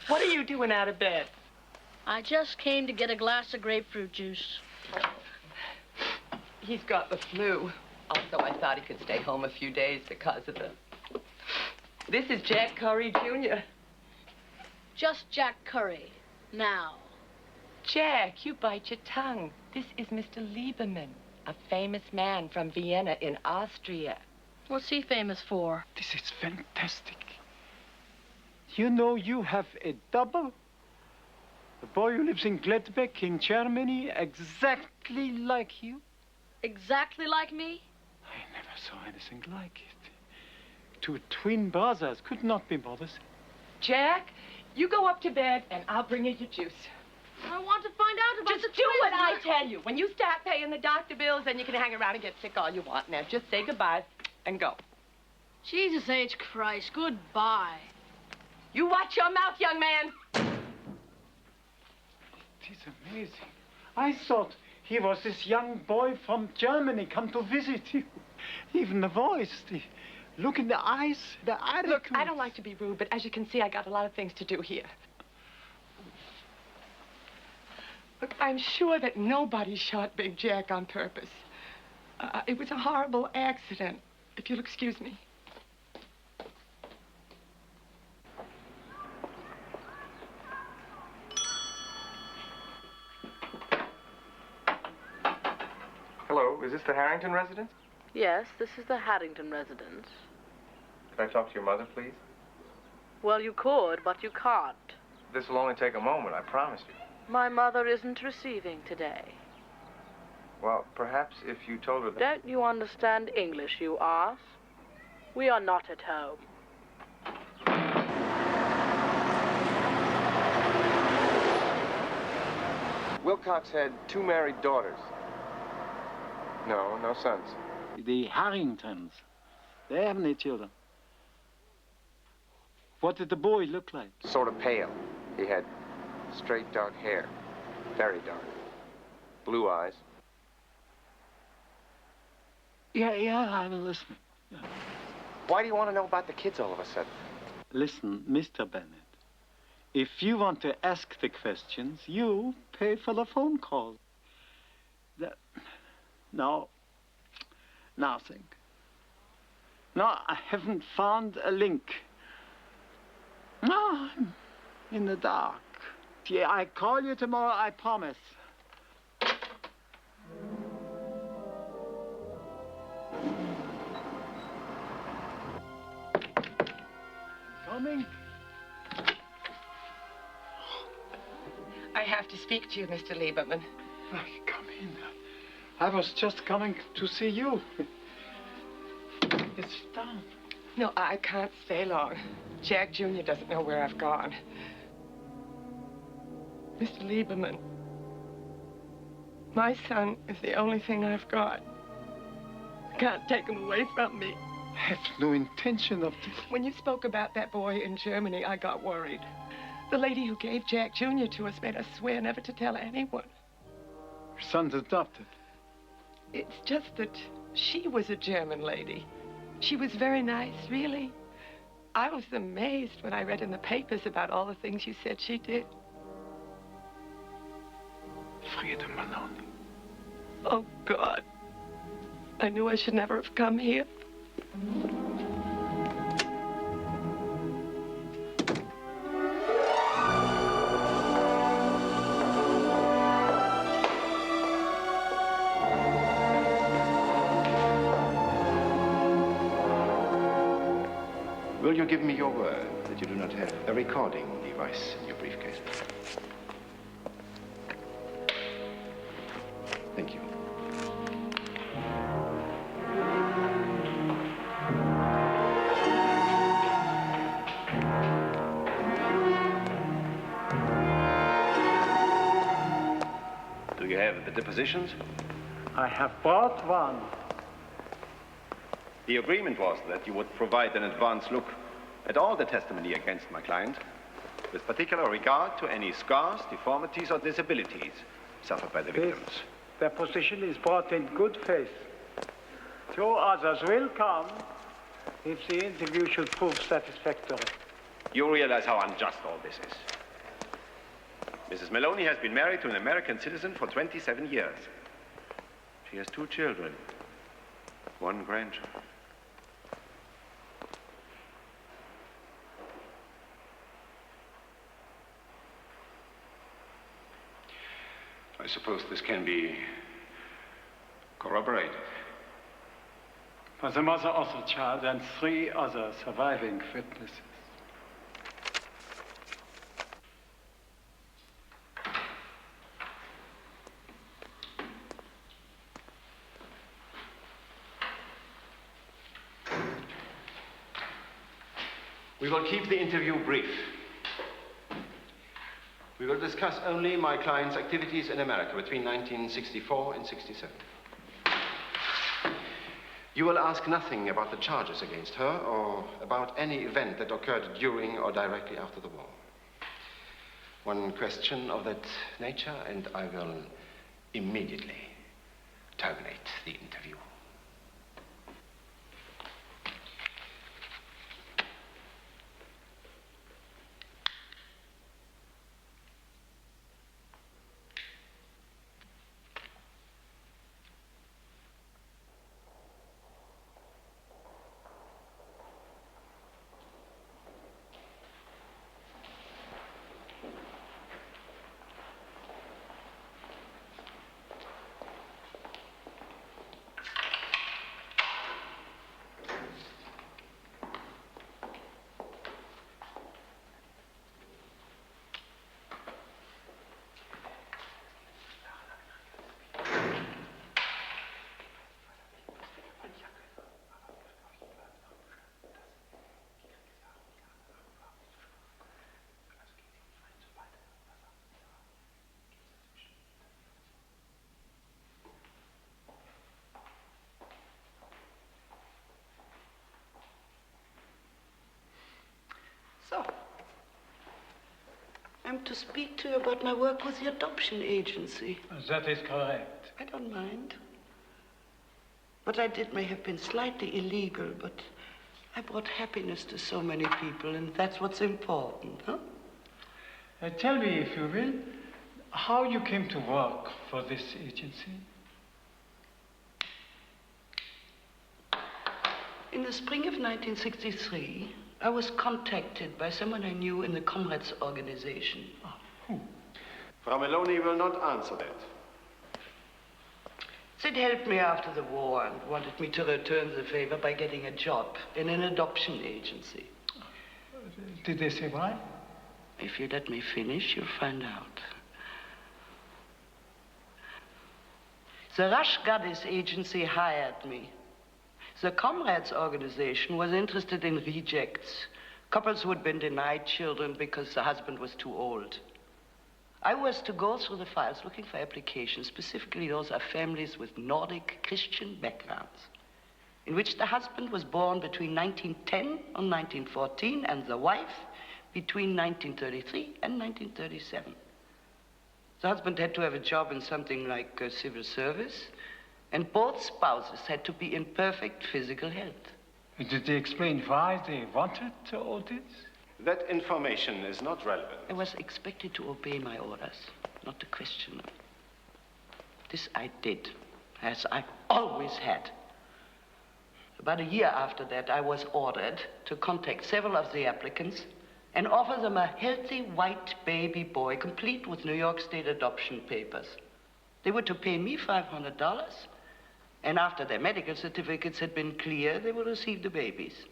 [SPEAKER 16] What are you doing out of bed?
[SPEAKER 17] I just came to get a glass of grapefruit juice.
[SPEAKER 16] He's got the flu. Also, I thought he could stay home a few days because of the... This is Jack Curry, Jr.
[SPEAKER 17] Just Jack Curry. Now.
[SPEAKER 16] Jack, you bite your tongue. This is Mr. Lieberman, a famous man from Vienna in Austria.
[SPEAKER 17] What's he famous for?
[SPEAKER 21] This is fantastic. You know you have a double? A boy who lives in Gladbeck in Germany, exactly like you.
[SPEAKER 17] Exactly like me?
[SPEAKER 21] I never saw anything like it. Two twin brothers could not be more the same.
[SPEAKER 16] Jack, you go up to bed and I'll bring you your juice.
[SPEAKER 17] I want to find out about
[SPEAKER 16] Just do what I tell you. When you start paying the doctor bills, then you can hang around and get sick all you want. Now, just say goodbye and go.
[SPEAKER 17] Jesus H. Christ, goodbye.
[SPEAKER 16] You watch your mouth, young man.
[SPEAKER 21] It is amazing. I thought he was this young boy from Germany come to visit you. Even the voice, the look in the eyes, the attitude.
[SPEAKER 16] Look, I don't like to be rude, but as you can see, I got a lot of things to do here. Look, I'm sure that nobody shot Big Jack on purpose. It was a horrible accident, if you'll excuse me.
[SPEAKER 20] Hello, is this the Harrington residence?
[SPEAKER 17] Yes, this is the Harrington residence.
[SPEAKER 20] Can I talk to your mother, please?
[SPEAKER 17] Well, you could, but you can't.
[SPEAKER 20] This will only take a moment, I promise you.
[SPEAKER 17] My mother isn't receiving today.
[SPEAKER 20] Well, perhaps if you told her that...
[SPEAKER 17] Don't you understand English, you arse? We are not at home.
[SPEAKER 20] Wilcox had 2 married daughters. No sons.
[SPEAKER 21] The Harringtons. They haven't any children. What did the boy look like?
[SPEAKER 20] Sort of pale. He had straight dark hair. Very dark. Blue eyes.
[SPEAKER 21] Yeah, I'm listening. Yeah.
[SPEAKER 20] Why do you want to know about the kids all of a sudden?
[SPEAKER 21] Listen, Mr. Bennett. If you want to ask the questions, you pay for the phone call. No, nothing. No, I haven't found a link. No, I'm in the dark. Yeah, I call you tomorrow, I promise. Coming.
[SPEAKER 16] I have to speak to you, Mr. Lieberman.
[SPEAKER 21] Come in. I was just coming to see you. It's down.
[SPEAKER 16] No, I can't stay long. Jack Jr. doesn't know where I've gone. Mr. Lieberman, my son is the only thing I've got. I can't take him away from me.
[SPEAKER 21] I have no intention of this.
[SPEAKER 16] When you spoke about that boy in Germany, I got worried. The lady who gave Jack Jr. to us made us swear never to tell anyone.
[SPEAKER 21] Your son's adopted.
[SPEAKER 16] It's just that she was a German lady. She was very nice, really. I was amazed when I read in the papers about all the things you said she did.
[SPEAKER 21] Freedom alone.
[SPEAKER 16] Oh, God. I knew I should never have come here.
[SPEAKER 10] Will you give me your word that you do not have a recording device in your briefcase?
[SPEAKER 2] have the depositions?
[SPEAKER 21] I have brought one.
[SPEAKER 2] The agreement was that you would provide an advance look at all the testimony against my client, with particular regard to any scars, deformities, or disabilities suffered by the victims.
[SPEAKER 21] Their position is brought in good faith. 2 others will come if the interview should prove satisfactory.
[SPEAKER 2] You realize how unjust all this is. Mrs. Maloney has been married to an American citizen for 27 years. She has 2 children, 1 grandchild.
[SPEAKER 18] I suppose this can be corroborated.
[SPEAKER 21] For the mother of the child and 3 other surviving witnesses.
[SPEAKER 22] We will keep the interview brief. We will discuss only my client's activities in America between 1964 and 67. You will ask nothing about the charges against her or about any event that occurred during or directly after the war. One question of that nature, and I will immediately terminate the interview.
[SPEAKER 23] So, I'm to speak to you about my work with the adoption agency.
[SPEAKER 21] That is correct.
[SPEAKER 23] I don't mind. What I did may have been slightly illegal, but I brought happiness to so many people, and that's what's important, huh?
[SPEAKER 21] Tell me, if you will, how you came to work for this agency.
[SPEAKER 23] In the spring of 1963, I was contacted by someone I knew in the Comrades organization.
[SPEAKER 22] Who? Frau Maloney will not answer that.
[SPEAKER 23] They'd helped me after the war and wanted me to return the favor by getting a job in an adoption agency.
[SPEAKER 21] Did they say why?
[SPEAKER 23] If you let me finish, you'll find out. The Rush Goddess agency hired me. The Comrades organization was interested in rejects, couples who had been denied children because the husband was too old. I was to go through the files looking for applications, specifically those of families with Nordic Christian backgrounds, in which the husband was born between 1910 and 1914 and the wife between 1933 and 1937. The husband had to have a job in something like civil service, and both spouses had to be in perfect physical health.
[SPEAKER 21] Did they explain why they wanted all this?
[SPEAKER 22] That information is not relevant.
[SPEAKER 23] I was expected to obey my orders, not to question them. This I did, as I always had. About a year after that, I was ordered to contact several of the applicants and offer them a healthy white baby boy, complete with New York State adoption papers. They were to pay me $500, and after their medical certificates had been clear, they would receive the babies.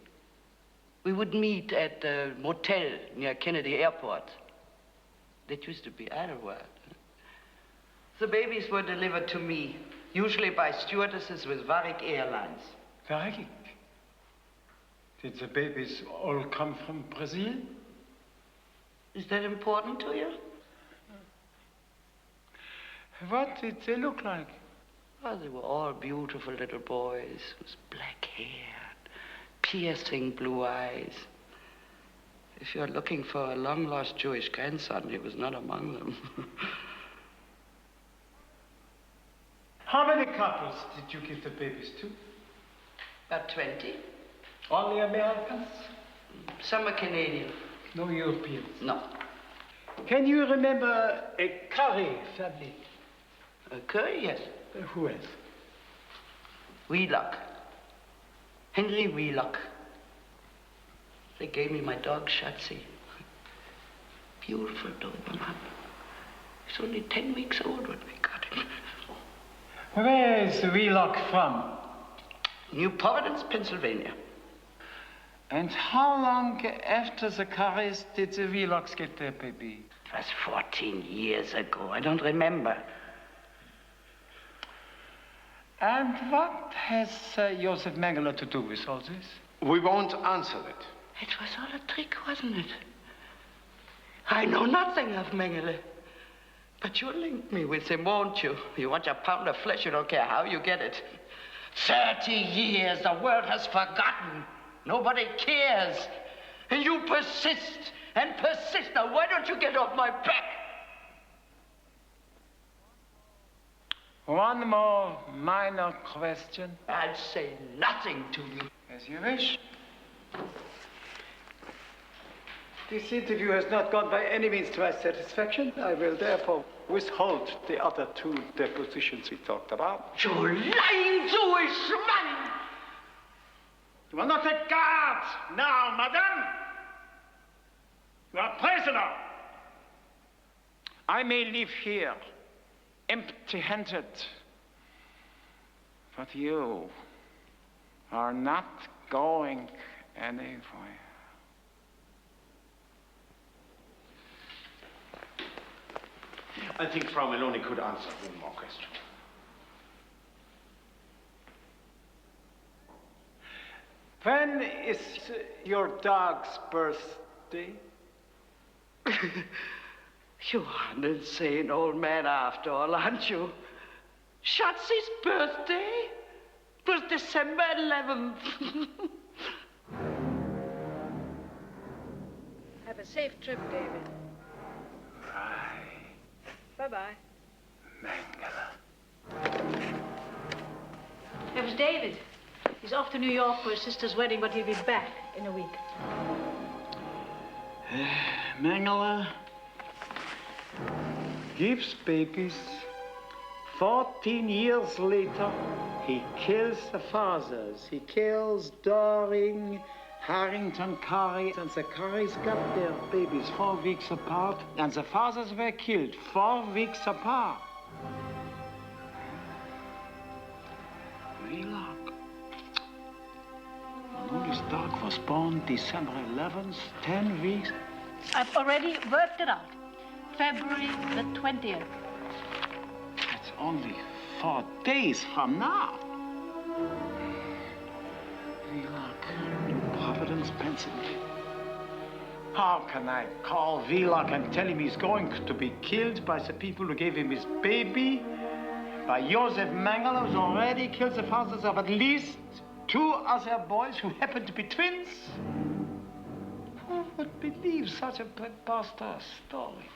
[SPEAKER 23] We would meet at a motel near Kennedy Airport. That used to be Idlewild. The babies were delivered to me, usually by stewardesses with Varig Airlines.
[SPEAKER 21] Varig? Did the babies all come from Brazil?
[SPEAKER 23] Is that important to you?
[SPEAKER 21] What did they look like?
[SPEAKER 23] Oh, they were all beautiful little boys with black hair, piercing blue eyes. If you're looking for a long-lost Jewish grandson, he was not among them.
[SPEAKER 21] How many couples did you give the babies to?
[SPEAKER 23] About 20.
[SPEAKER 21] Only Americans?
[SPEAKER 23] Some are Canadian.
[SPEAKER 21] No Europeans?
[SPEAKER 23] No.
[SPEAKER 21] Can you remember a Curry family?
[SPEAKER 23] A Curry, yes.
[SPEAKER 21] Who else?
[SPEAKER 23] Wheelock. Henry Wheelock. They gave me my dog, Shatsy. Beautiful Doberman. He's only 10 weeks old when we got him.
[SPEAKER 21] Where is Wheelock from?
[SPEAKER 23] New Providence, Pennsylvania.
[SPEAKER 21] And how long after the Currys did the Wheelocks get their baby?
[SPEAKER 23] It was 14 years ago. I don't remember.
[SPEAKER 21] And what has Joseph Mengele to do with all this?
[SPEAKER 22] We won't answer it.
[SPEAKER 23] It was all a trick, wasn't it? I know nothing of Mengele. But you'll link me with him, won't you? You want your pound of flesh, you don't care how you get it. 30 years, the world has forgotten. Nobody cares. And you persist and persist. Now, why don't you get off my back?
[SPEAKER 21] One more minor question.
[SPEAKER 23] I'll say nothing to you.
[SPEAKER 21] As you wish. This interview has not gone by any means to my satisfaction. I will therefore withhold the other two depositions we talked about.
[SPEAKER 23] You lying Jewish man!
[SPEAKER 3] You are not a guard now, madame. You are a prisoner.
[SPEAKER 21] I may live here, empty-handed, but you are not going anywhere.
[SPEAKER 22] I think Frau Meloni could answer one more question.
[SPEAKER 21] When is your dog's birthday?
[SPEAKER 23] You are an insane old man after all, aren't you? Shatsy's birthday was December 11th.
[SPEAKER 5] Have a safe trip, David. Bye-bye. It was David. He's off to New York for his sister's wedding, but he'll be back in a week.
[SPEAKER 21] Mengele gives babies. 14 years later, he kills the fathers. He kills Doring, Harrington Curry, and the Currys got their babies 4 weeks apart, and the fathers were killed 4 weeks apart. Wheelock. Maloney's dog was born December 11th, 10 weeks.
[SPEAKER 5] I've already worked it out. February the 20th.
[SPEAKER 21] That's only 4 days from now. Wheelock, New Providence, Pennsylvania. How can I call Wheelock and tell him he's going to be killed by the people who gave him his baby? By Joseph Mengele, who's already killed the fathers of at least 2 other boys who happen to be twins? Who would believe such a preposterous story?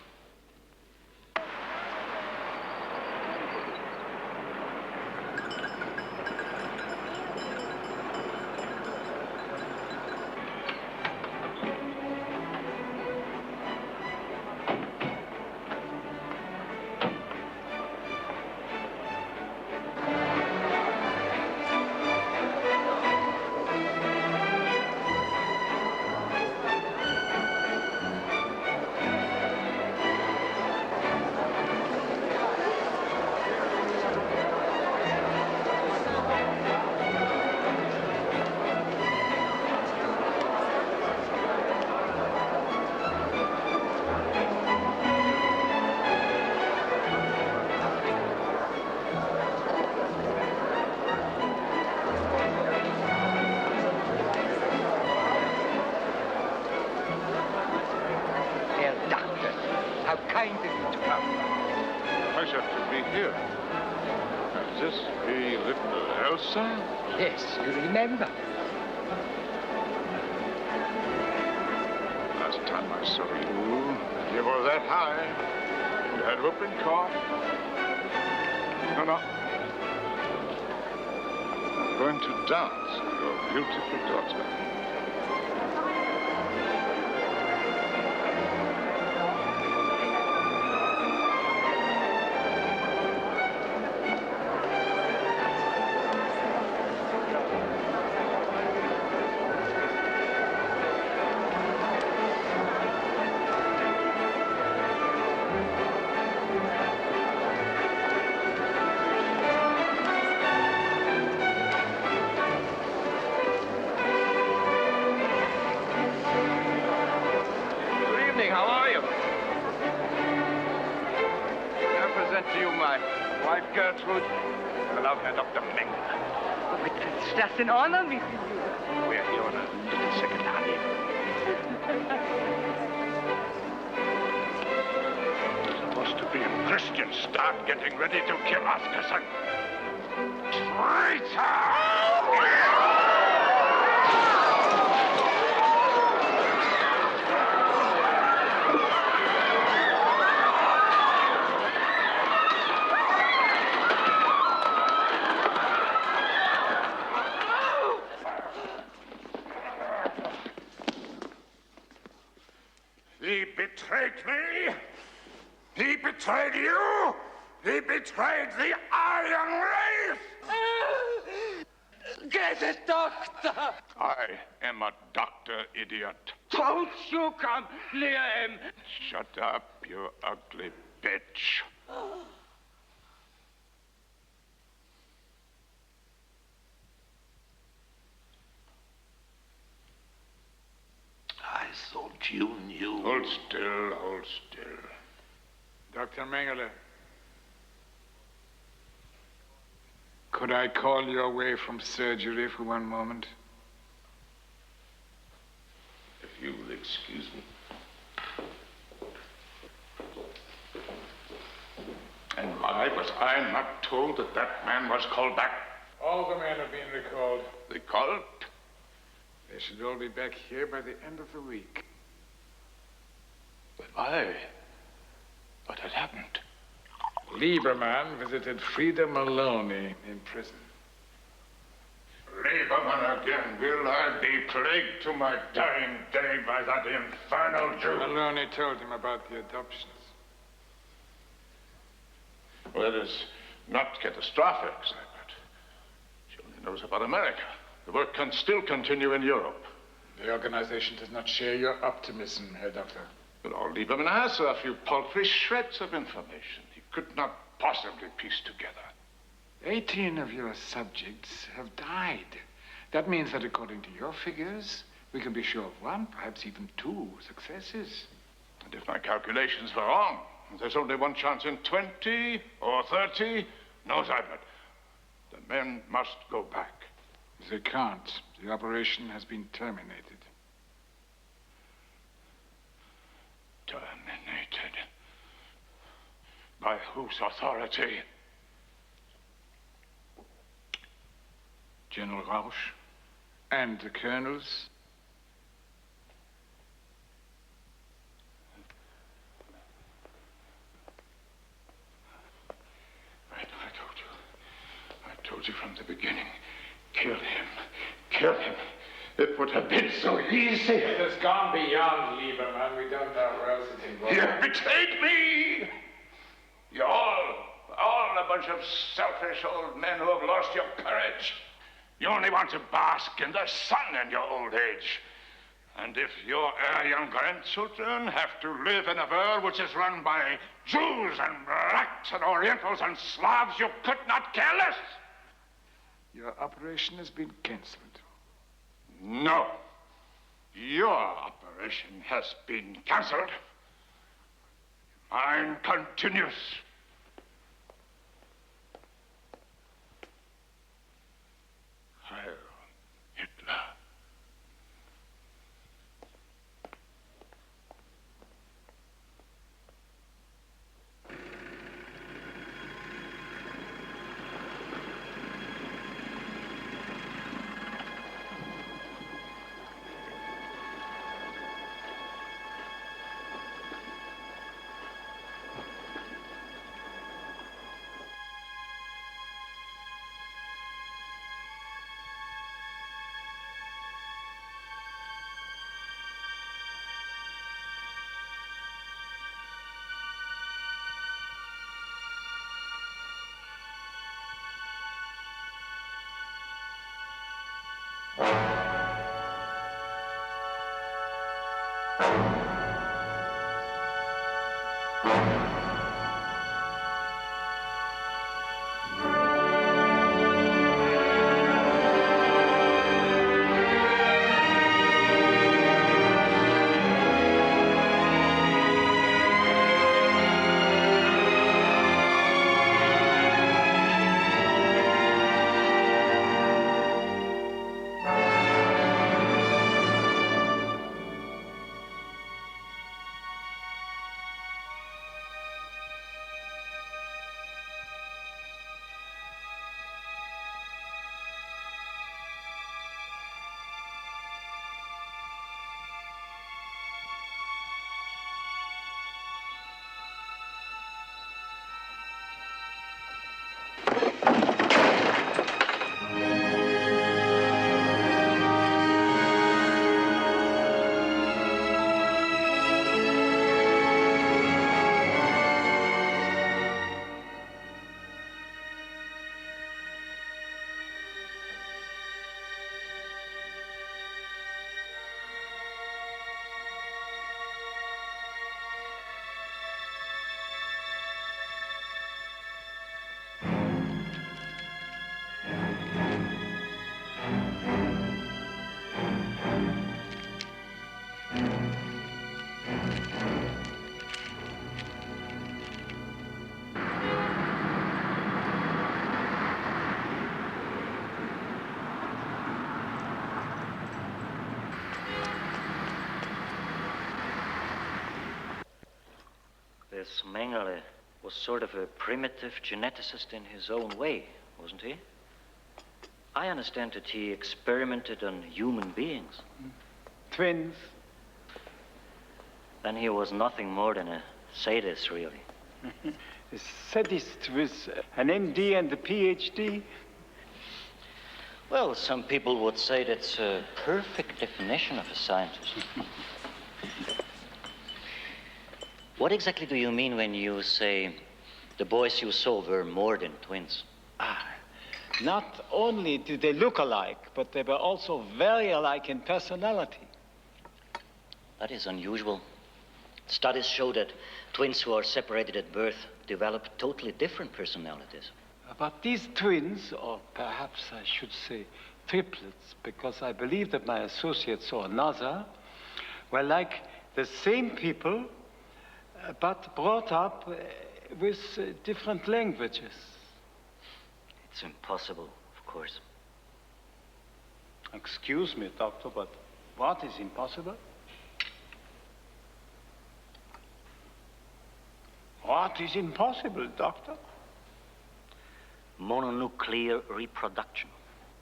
[SPEAKER 6] pleasure to be here. Can this be little Elsa?
[SPEAKER 3] Yes, you remember.
[SPEAKER 6] Last time I saw you were that high. You had whooping cough. No. I'm going to dance with your beautiful daughter.
[SPEAKER 19] That's an honor, Mrs.
[SPEAKER 6] We're here on a little second honeymoon. You're supposed to be a Christian. Start getting ready to kill us, cousin. Traitor! He betrayed me. He betrayed you. He betrayed the Aryan race.
[SPEAKER 19] Get a doctor.
[SPEAKER 6] I am a doctor, idiot.
[SPEAKER 19] Don't you come near him.
[SPEAKER 6] Shut up, you ugly bitch.
[SPEAKER 11] I thought you knew.
[SPEAKER 6] Hold still, hold still.
[SPEAKER 14] Dr. Mengele, could I call you away from surgery for one moment?
[SPEAKER 11] If you will excuse me.
[SPEAKER 6] And why was I not told that that man was called back?
[SPEAKER 14] All the men have been recalled.
[SPEAKER 6] Recalled?
[SPEAKER 14] They should all be back here by the end of the week.
[SPEAKER 6] But why? What had happened?
[SPEAKER 14] Lieberman visited Frida Maloney in prison.
[SPEAKER 6] Lieberman again. Will I be plagued to my dying day by that infernal Jew?
[SPEAKER 14] Maloney told him about the adoptions.
[SPEAKER 6] Well, it is not catastrophic, but she only knows about America. The work can still continue in Europe.
[SPEAKER 14] The organization does not share your optimism, Herr Doctor.
[SPEAKER 6] But all Lieberman has are a few paltry shreds of information he could not possibly piece together.
[SPEAKER 14] 18 of your subjects have died. That means that according to your figures, we can be sure of one, perhaps even two successes.
[SPEAKER 6] And if my calculations were wrong, there's only one chance in 20 or 30. No, Seibert. The men must go back.
[SPEAKER 14] They can't. The operation has been terminated.
[SPEAKER 6] Terminated? By whose authority?
[SPEAKER 14] General Rausch and the colonels.
[SPEAKER 6] I told you from the beginning. Kill him. Kill him. It would have been so easy.
[SPEAKER 14] It has gone beyond Lieberman. We don't know where else it's involved.
[SPEAKER 6] You have betrayed me. You're all a bunch of selfish old men who have lost your courage. You only want to bask in the sun in your old age. And if your young grandchildren have to live in a world which is run by Jews and blacks and Orientals and Slavs, you could not care less.
[SPEAKER 14] Your operation has been cancelled.
[SPEAKER 6] No. Your operation has been cancelled. Mine continues. Heil Hitler.
[SPEAKER 7] This Mengele was sort of a primitive geneticist in his own way, wasn't he? I understand that he experimented on human beings.
[SPEAKER 21] Twins.
[SPEAKER 7] Then he was nothing more than a sadist, really.
[SPEAKER 21] A sadist with an MD and a PhD?
[SPEAKER 7] Well, some people would say that's a perfect definition of a scientist. What exactly do you mean when you say the boys you saw were more than twins?
[SPEAKER 21] Not only did they look alike, but they were also very alike in personality.
[SPEAKER 7] That is unusual. Studies show that twins who are separated at birth develop totally different personalities.
[SPEAKER 21] But these twins, or perhaps I should say triplets, because I believe that my associate saw another, were like the same people, but brought up with different languages.
[SPEAKER 7] It's impossible, of course.
[SPEAKER 21] Excuse me, Doctor, but what is impossible? What is impossible, Doctor?
[SPEAKER 7] Mononuclear reproduction.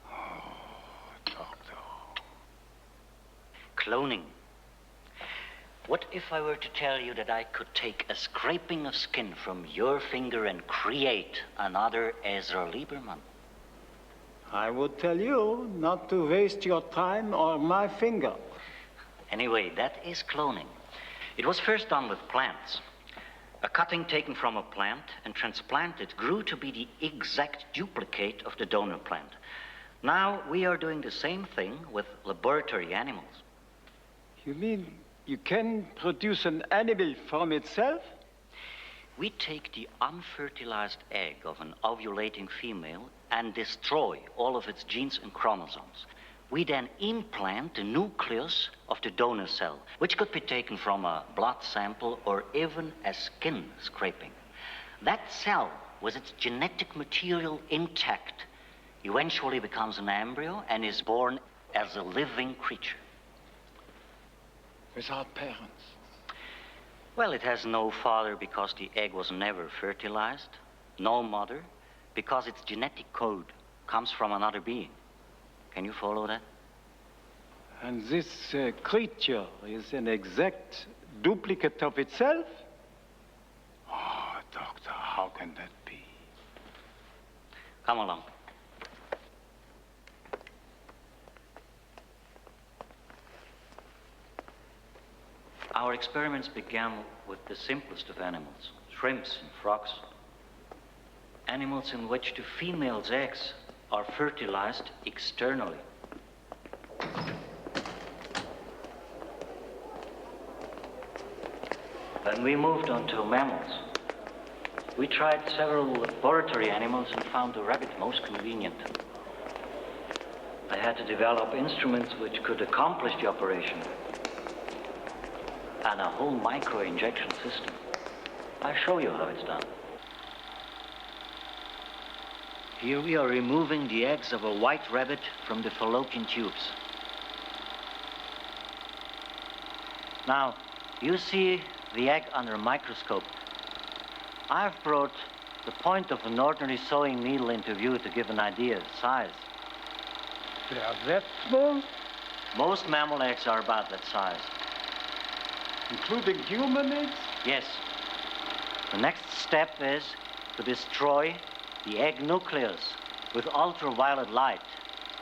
[SPEAKER 21] Oh, Doctor.
[SPEAKER 7] Cloning. What if I were to tell you that I could take a scraping of skin from your finger and create another Ezra Lieberman?
[SPEAKER 21] I would tell you not to waste your time or my finger.
[SPEAKER 7] Anyway, that is cloning. It was first done with plants. A cutting taken from a plant and transplanted grew to be the exact duplicate of the donor plant. Now we are doing the same thing with laboratory animals.
[SPEAKER 21] You mean you can produce an animal from itself?
[SPEAKER 7] We take the unfertilized egg of an ovulating female and destroy all of its genes and chromosomes. We then implant the nucleus of the donor cell, which could be taken from a blood sample or even a skin scraping. That cell, with its genetic material intact, eventually becomes an embryo and is born as a living creature.
[SPEAKER 21] Without parents?
[SPEAKER 7] Well, it has no father because the egg was never fertilized, no mother because its genetic code comes from another being. Can you follow that?
[SPEAKER 21] And this creature is an exact duplicate of itself? Oh, Doctor, how can that be?
[SPEAKER 7] Come along. Our experiments began with the simplest of animals, shrimps and frogs. Animals in which the female's eggs are fertilized externally. When we moved on to mammals, we tried several laboratory animals and found the rabbit most convenient. I had to develop instruments which could accomplish the operation, and a whole micro-injection system. I'll show you how it's done. Here we are removing the eggs of a white rabbit from the fallopian tubes. Now, you see the egg under a microscope. I've brought the point of an ordinary sewing needle into view to give an idea of size.
[SPEAKER 21] They are that small?
[SPEAKER 7] Most mammal eggs are about that size.
[SPEAKER 21] Including human eggs?
[SPEAKER 7] Yes. The next step is to destroy the egg nucleus with ultraviolet light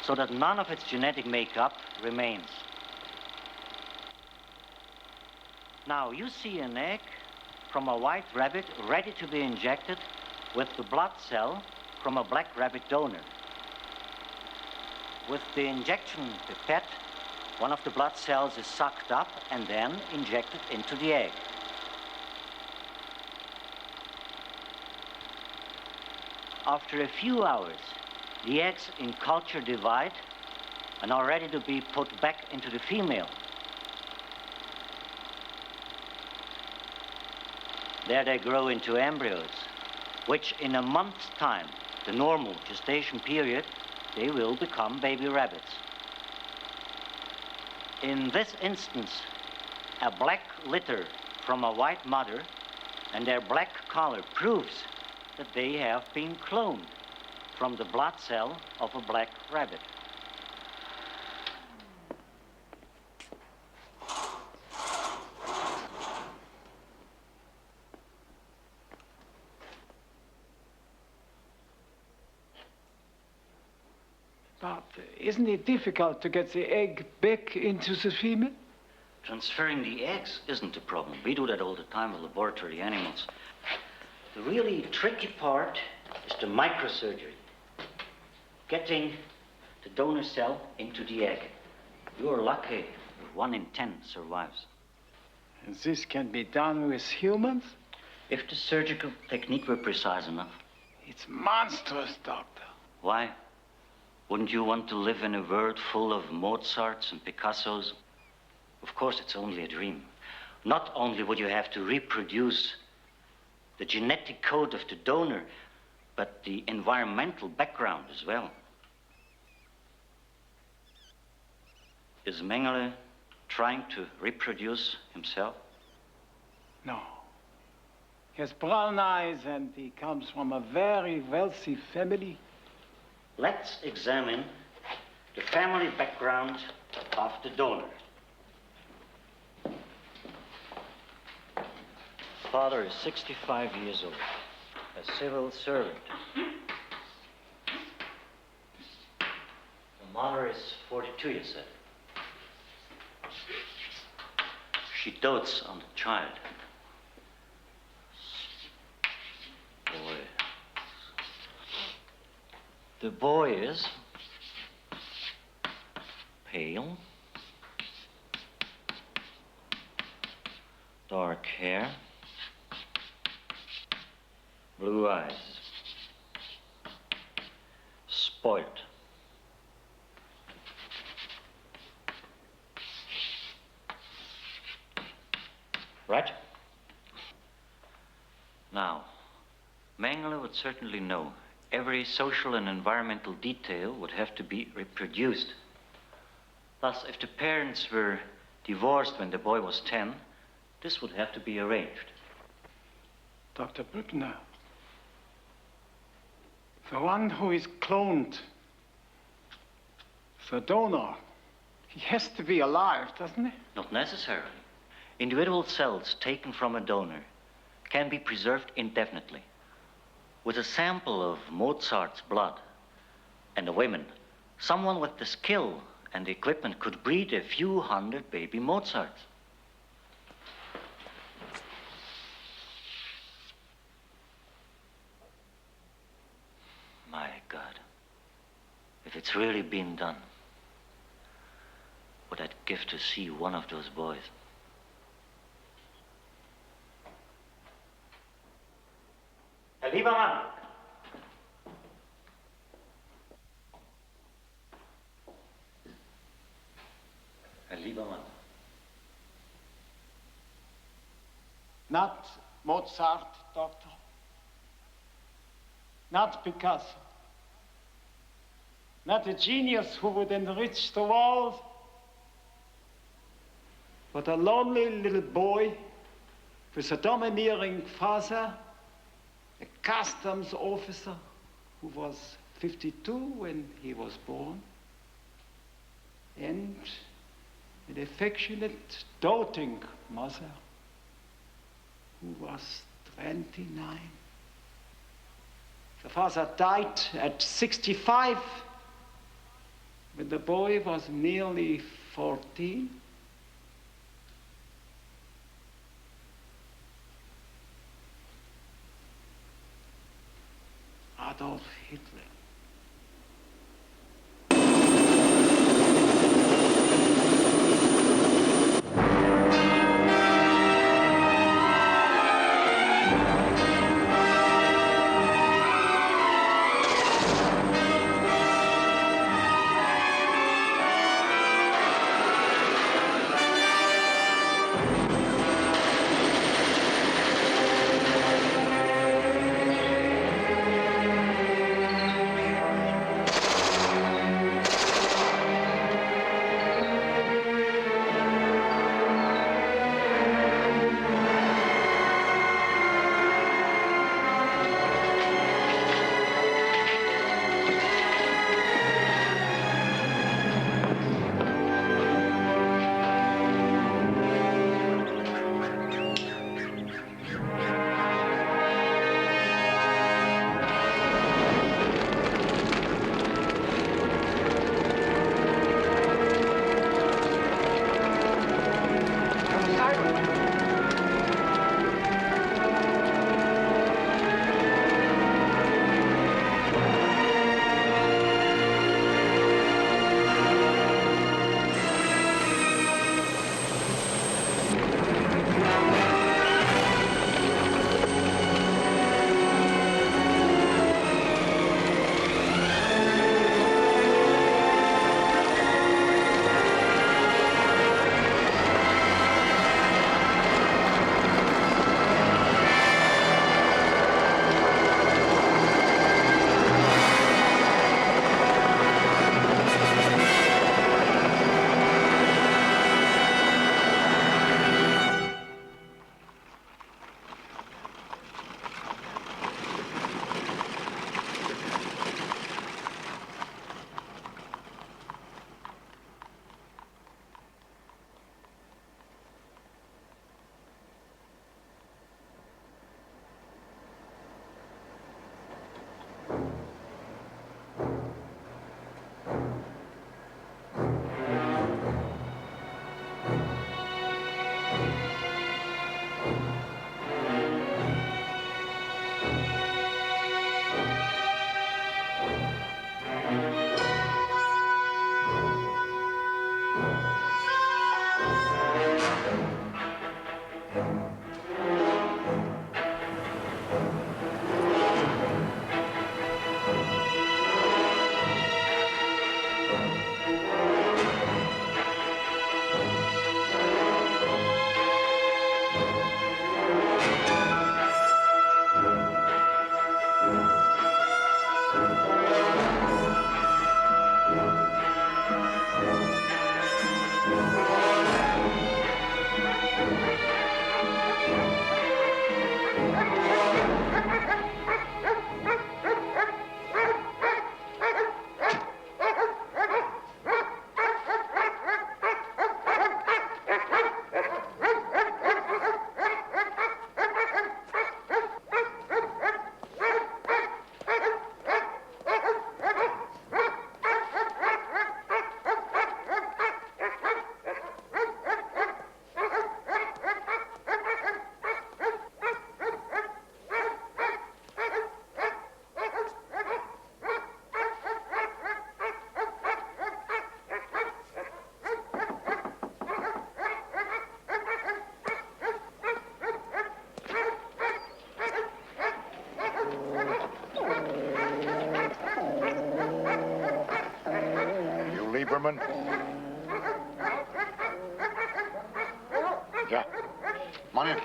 [SPEAKER 7] so that none of its genetic makeup remains. Now, you see an egg from a white rabbit ready to be injected with the blood cell from a black rabbit donor. With the injection pipette, one of the blood cells is sucked up and then injected into the egg. After a few hours, the eggs in culture divide and are ready to be put back into the female. There they grow into embryos, which in a month's time, the normal gestation period, they will become baby rabbits. In this instance, a black litter from a white mother and their black color proves that they have been cloned from the blood cell of a black rabbit.
[SPEAKER 21] But isn't it difficult to get the egg back into the female?
[SPEAKER 7] Transferring the eggs isn't a problem. We do that all the time with laboratory animals. The really tricky part is the microsurgery. Getting the donor cell into the egg. You're lucky if 1 in 10 survives.
[SPEAKER 21] And this can be done with humans?
[SPEAKER 7] If the surgical technique were precise enough.
[SPEAKER 21] It's monstrous, Doctor.
[SPEAKER 7] Why? Wouldn't you want to live in a world full of Mozarts and Picassos? Of course, it's only a dream. Not only would you have to reproduce the genetic code of the donor, but the environmental background as well. Is Mengele trying to reproduce himself?
[SPEAKER 21] No. He has brown eyes and he comes from a very wealthy family.
[SPEAKER 7] Let's examine the family background of the donor. Father is 65 years old, a civil servant. The mother is 42, you said. She dotes on the child. Boy. The boy is pale, dark hair, blue eyes, spoiled. Right? Now, Mengele would certainly know every social and environmental detail would have to be reproduced. Thus, if the parents were divorced when the boy was 10, this would have to be arranged.
[SPEAKER 21] Dr. Brückner, the one who is cloned, the donor, he has to be alive, doesn't he?
[SPEAKER 7] Not necessarily. Individual cells taken from a donor can be preserved indefinitely. With a sample of Mozart's blood and a woman, someone with the skill and the equipment could breed a few hundred baby Mozarts. My God, if it's really been done, what I'd give to see one of those boys.
[SPEAKER 21] lieber Mann.
[SPEAKER 8] Ein lieber Mann.
[SPEAKER 21] Not Mozart, Doctor. Not Picasso. Not a genius who would enrich the world, but a lonely little boy with a domineering father, a customs officer who was 52 when he was born, and an affectionate, doting mother who was 29. The father died at 65 when the boy was nearly 14. Adolf Hitler.
[SPEAKER 6] Yeah. Come on in.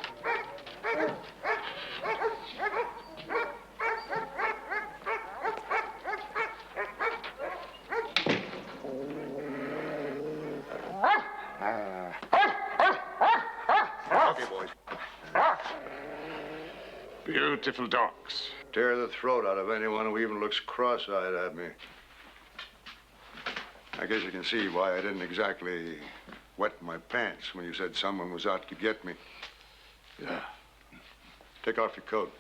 [SPEAKER 6] Okay, boys. Beautiful dogs.
[SPEAKER 1] Tear the throat out of anyone who even looks cross-eyed at me. I guess you can see why I didn't exactly wet my pants when you said someone was out to get me.
[SPEAKER 6] Yeah.
[SPEAKER 1] Take off your coat.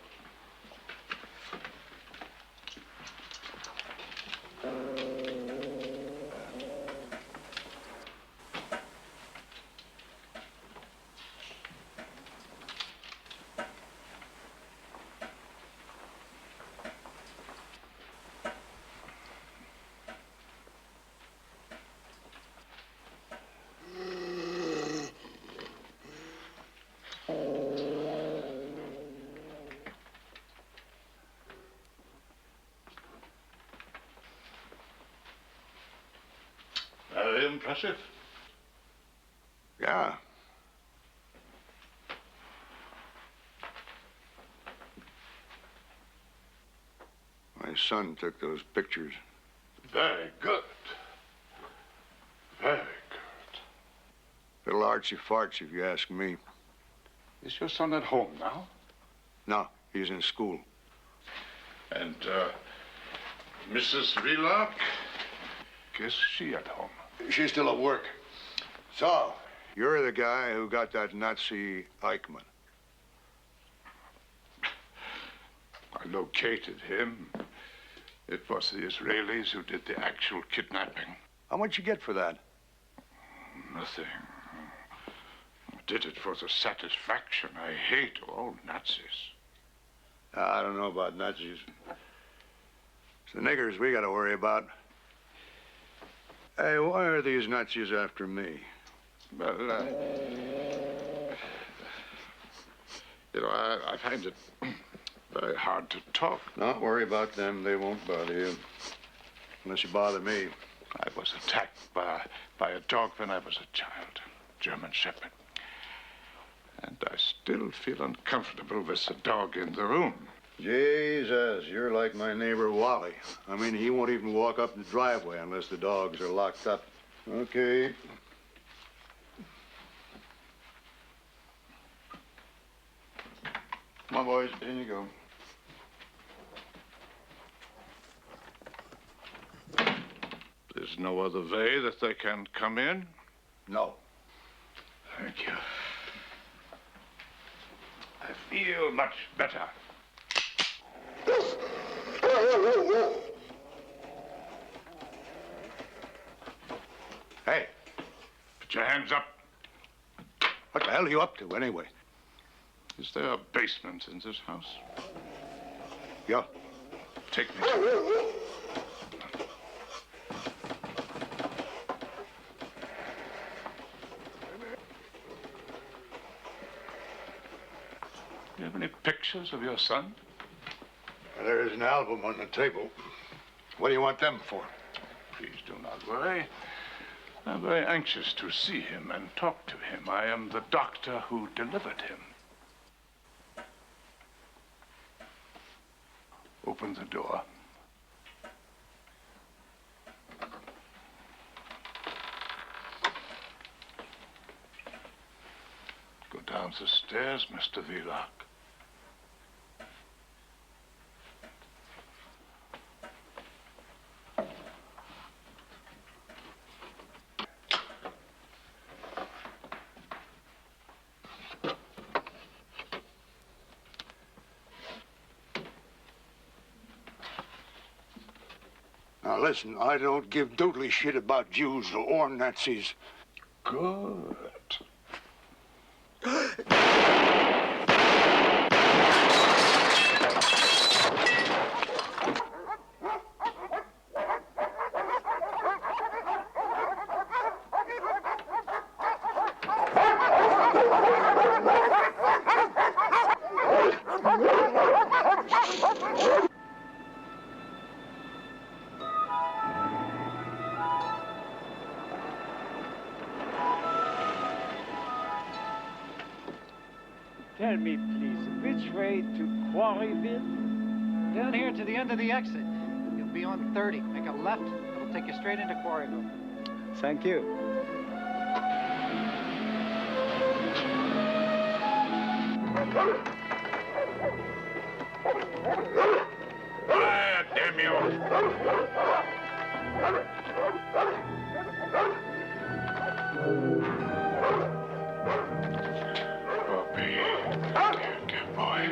[SPEAKER 6] Very impressive.
[SPEAKER 1] Yeah. My son took those pictures.
[SPEAKER 6] Very good. Very good.
[SPEAKER 1] Little artsy farts, if you ask me.
[SPEAKER 6] Is your son at home now?
[SPEAKER 1] No, he's in school.
[SPEAKER 6] And, Mrs. Wheelock, is she at home?
[SPEAKER 1] She's still at work. So, you're the guy who got that Nazi Eichmann.
[SPEAKER 6] I located him. It was the Israelis who did the actual kidnapping.
[SPEAKER 1] How much you get for that?
[SPEAKER 6] Nothing. I did it for the satisfaction. I hate all Nazis.
[SPEAKER 1] I don't know about Nazis. It's the niggers we got to worry about. Hey, why are these Nazis after me?
[SPEAKER 6] Well, you know, I find it very hard to talk.
[SPEAKER 1] Don't worry about them. They won't bother you. Unless you bother me.
[SPEAKER 6] I was attacked by a dog when I was a child, German Shepherd. And I still feel uncomfortable with the dog in the room.
[SPEAKER 1] Jesus, you're like my neighbor Wally. I mean, he won't even walk up the driveway unless the dogs are locked up. Okay. Come on, boys, in you go.
[SPEAKER 6] There's no other way that they can come in?
[SPEAKER 1] No.
[SPEAKER 6] Thank you. I feel much better.
[SPEAKER 1] Hey.
[SPEAKER 6] Put your hands up.
[SPEAKER 1] What the hell are you up to, anyway?
[SPEAKER 6] Is there a basement in this house?
[SPEAKER 1] Yeah.
[SPEAKER 6] Take me to it. Do you have any pictures of your son?
[SPEAKER 1] There is an album on the table. What do you want them for?
[SPEAKER 6] Please do not worry. I'm very anxious to see him and talk to him. I am the doctor who delivered him. Open the door. Go down the stairs, Mr. Wheelock.
[SPEAKER 1] Now, listen, I don't give doodly shit about Jews or Nazis.
[SPEAKER 6] Good.
[SPEAKER 21] Tell me, please, which way to Quarryville?
[SPEAKER 9] Down here to the end of the exit. You'll be on 30. Make a left. It'll take you straight into Quarryville.
[SPEAKER 21] Thank you.
[SPEAKER 6] Quiet, damn you! Bobby, good boy.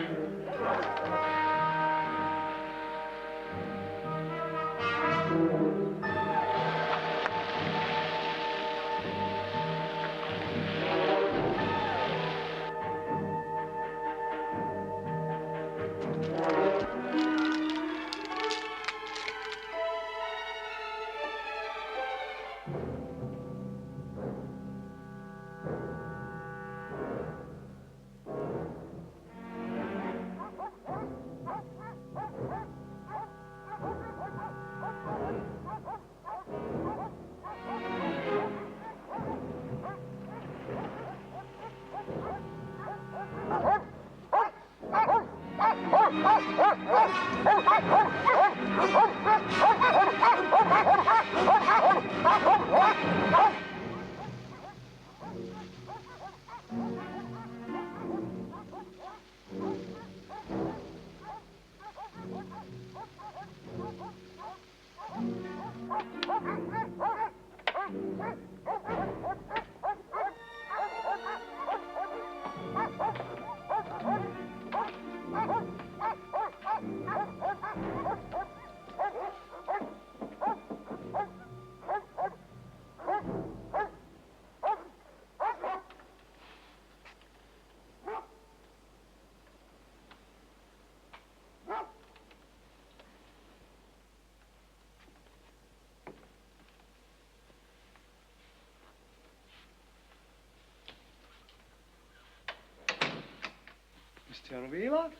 [SPEAKER 21] Mr. Wheeler?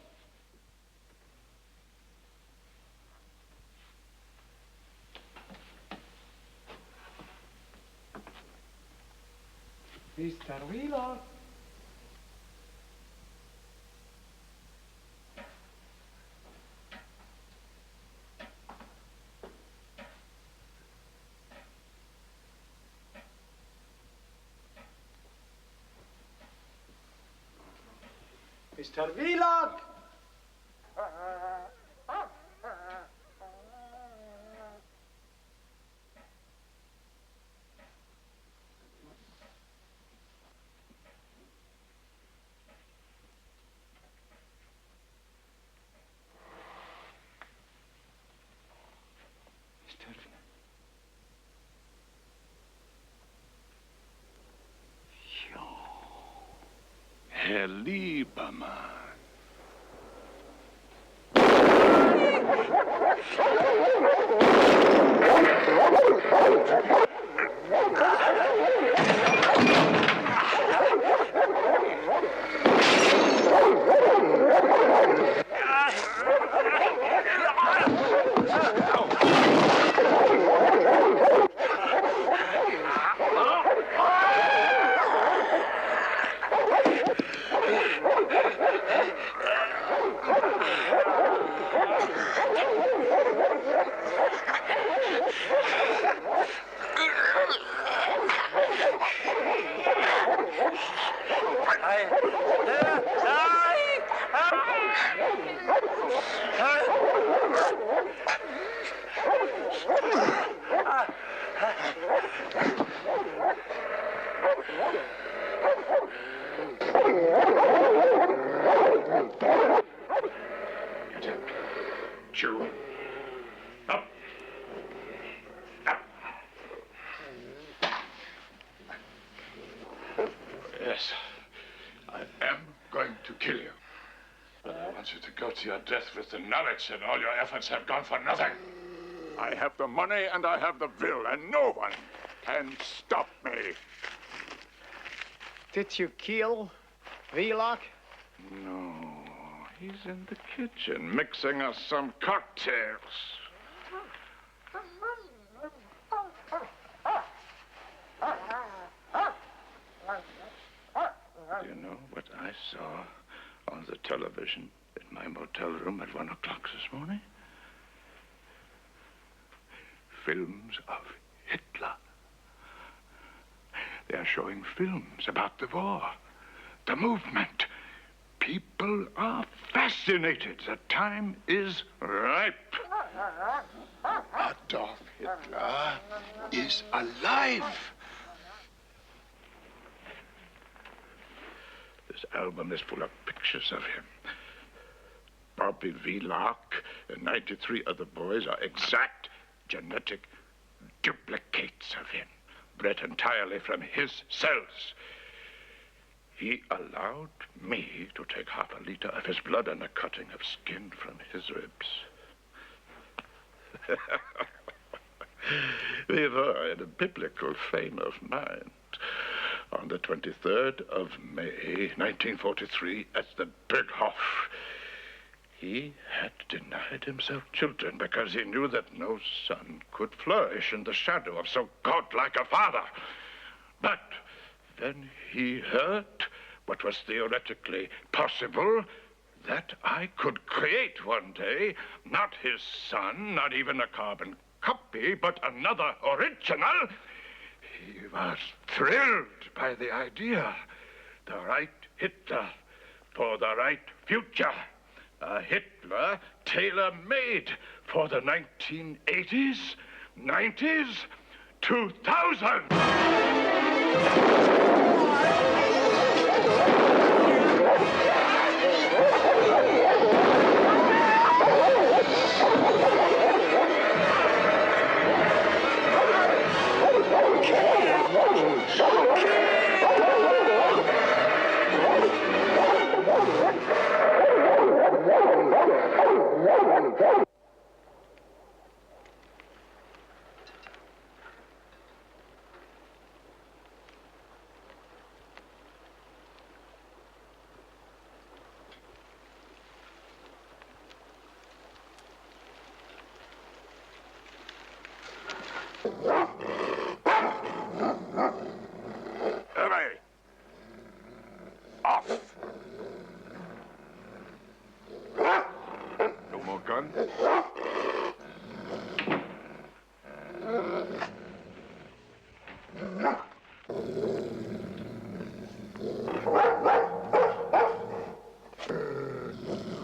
[SPEAKER 21] Mr. Wheeler? Mr. Wheeler!
[SPEAKER 6] Herr Liebermann. Yes, I am going to kill you. But I want you to go to your death with the knowledge that all your efforts have gone for nothing. I have the money and I have the will, and no one can stop me.
[SPEAKER 21] Did you kill Wheelock?
[SPEAKER 6] No, he's in the kitchen mixing us some cocktails. Do you know what I saw
[SPEAKER 11] on the television in my motel room at 1 o'clock this morning. Films of Hitler. They are showing films about the war, the movement. People are fascinated. The time is ripe. Adolf Hitler is alive. This album is full of pictures of him. Bobby Vlock and 93 other boys are exact genetic duplicates of him, bred entirely from his cells. He allowed me to take half a liter of his blood and a cutting of skin from his ribs. We were in a biblical frame of mind. On the 23rd of May, 1943, at the Berghof, he had denied himself children because he knew that no son could flourish in the shadow of so godlike a father. But then he heard what was theoretically possible, that I could create one day, not his son, not even a carbon copy, but another original. He was thrilled by the idea. The right Hitler for the right future. A Hitler tailor-made for the 1980s, 90s, 2000. Hurry! Off! No more gun?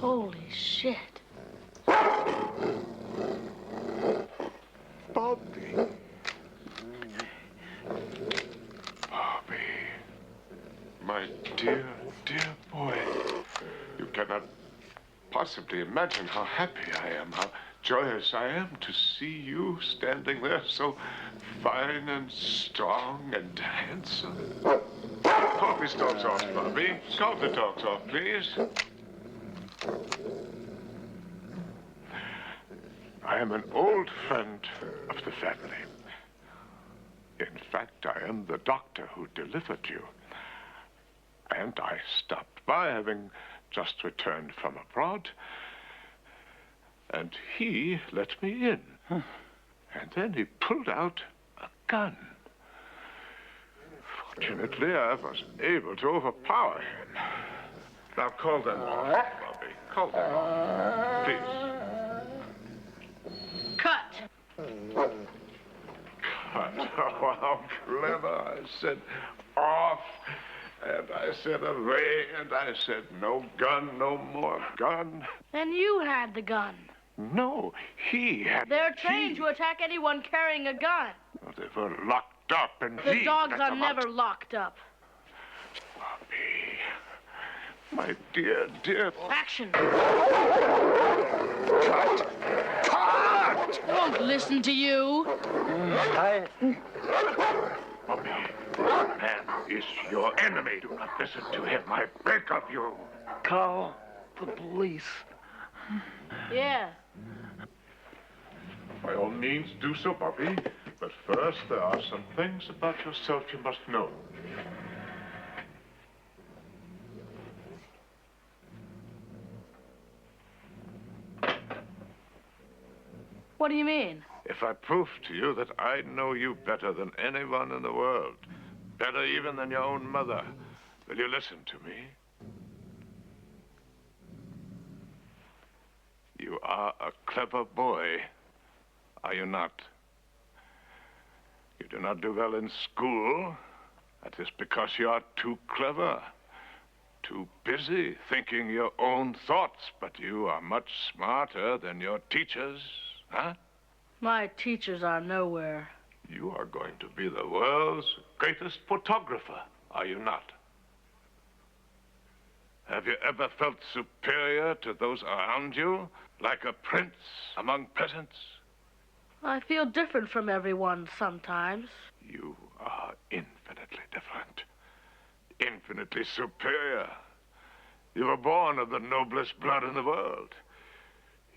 [SPEAKER 17] Holy shit.
[SPEAKER 11] Bobby.
[SPEAKER 6] My dear, dear boy, you cannot possibly imagine how happy I am, how joyous I am to see you standing there so fine and strong and handsome. Call these dogs off, Bobby. Call the dogs off, please. I am an old friend of the family. In fact, I am the doctor who delivered you. And I stopped by, having just returned from abroad. And he let me in. And then he pulled out a gun. Fortunately, I was able to overpower him. Now call them off, Bobby. Call them off, please.
[SPEAKER 17] Cut.
[SPEAKER 6] Cut. Oh, how clever. I said off. And I said away, and I said no gun, no more gun.
[SPEAKER 17] And you had the gun.
[SPEAKER 6] No, he had.
[SPEAKER 17] They're trained to attack anyone carrying a gun.
[SPEAKER 6] Oh, they were locked up, and
[SPEAKER 17] The dogs are never locked up.
[SPEAKER 6] Bobby, my dear, dear.
[SPEAKER 17] Action.
[SPEAKER 6] Cut! Cut!
[SPEAKER 17] Won't listen to you.
[SPEAKER 6] Bobby, that man is your enemy. Do not listen to him. I beg of you.
[SPEAKER 4] Call the police.
[SPEAKER 17] Yeah.
[SPEAKER 6] By all means, do so, Bobby. But first, there are some things about yourself you must know.
[SPEAKER 17] What do you mean?
[SPEAKER 6] If I prove to you that I know you better than anyone in the world, better even than your own mother, will you listen to me?
[SPEAKER 11] You are a clever boy, are you not? You do not do well in school. That is because you are too clever, too busy thinking your own thoughts, but you are much smarter than your teachers, huh?
[SPEAKER 17] My teachers are nowhere.
[SPEAKER 11] You are going to be the world's greatest photographer, are you not? Have you ever felt superior to those around you, like a prince among peasants?
[SPEAKER 17] I feel different from everyone sometimes.
[SPEAKER 11] You are infinitely different, infinitely superior. You were born of the noblest blood in the world.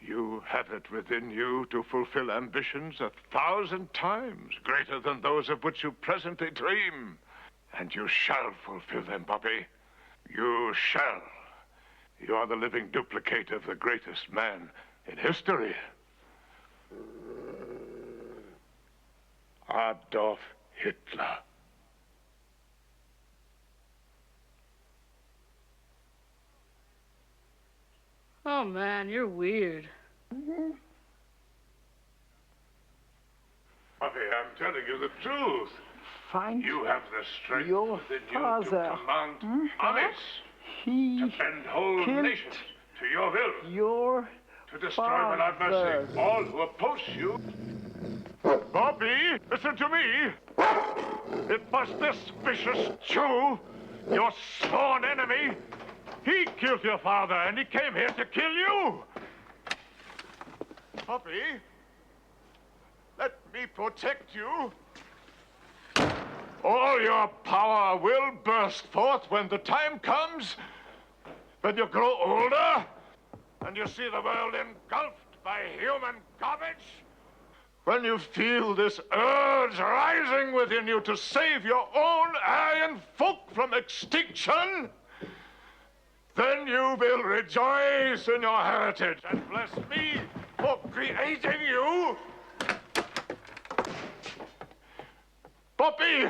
[SPEAKER 11] You have it within you to fulfill ambitions 1,000 times greater than those of which you presently dream. And you shall fulfill them, Bobby. You shall. You are the living duplicate of the greatest man in history. Adolf Hitler.
[SPEAKER 17] Oh, man, you're weird.
[SPEAKER 11] Bobby, I'm telling you the truth.
[SPEAKER 21] Find
[SPEAKER 11] you have the strength
[SPEAKER 21] your
[SPEAKER 11] within you
[SPEAKER 21] father.
[SPEAKER 11] to command armies,
[SPEAKER 21] He
[SPEAKER 11] to bend whole
[SPEAKER 21] killed
[SPEAKER 11] nations to your will,
[SPEAKER 21] your
[SPEAKER 11] to destroy without mercy all who oppose you. Bobby, listen to me. It was this vicious Jew, your sworn enemy. He killed your father, and he came here to kill you. Bobby, let me protect you. All your power will burst forth when the time comes, when you grow older, and you see the world engulfed by human garbage. When you feel this urge rising within you to save your own Aryan folk from extinction, then you will rejoice in your heritage and bless me for creating you. Bobby,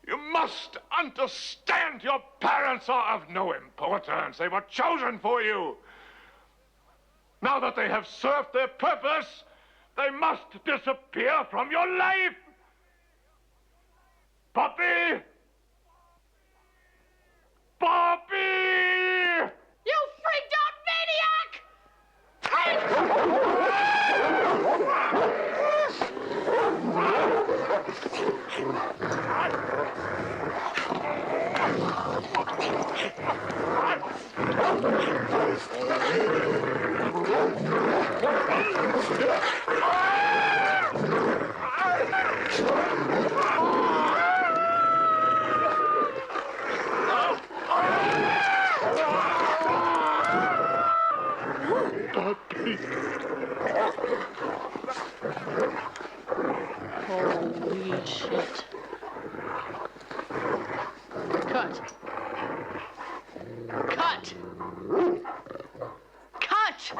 [SPEAKER 11] you must understand your parents are of no importance. They were chosen for you. Now that they have served their purpose, they must disappear from your life. Bobby! Bobby!
[SPEAKER 12] You freaked out
[SPEAKER 17] Holy shit. Cut. Cut! Cut!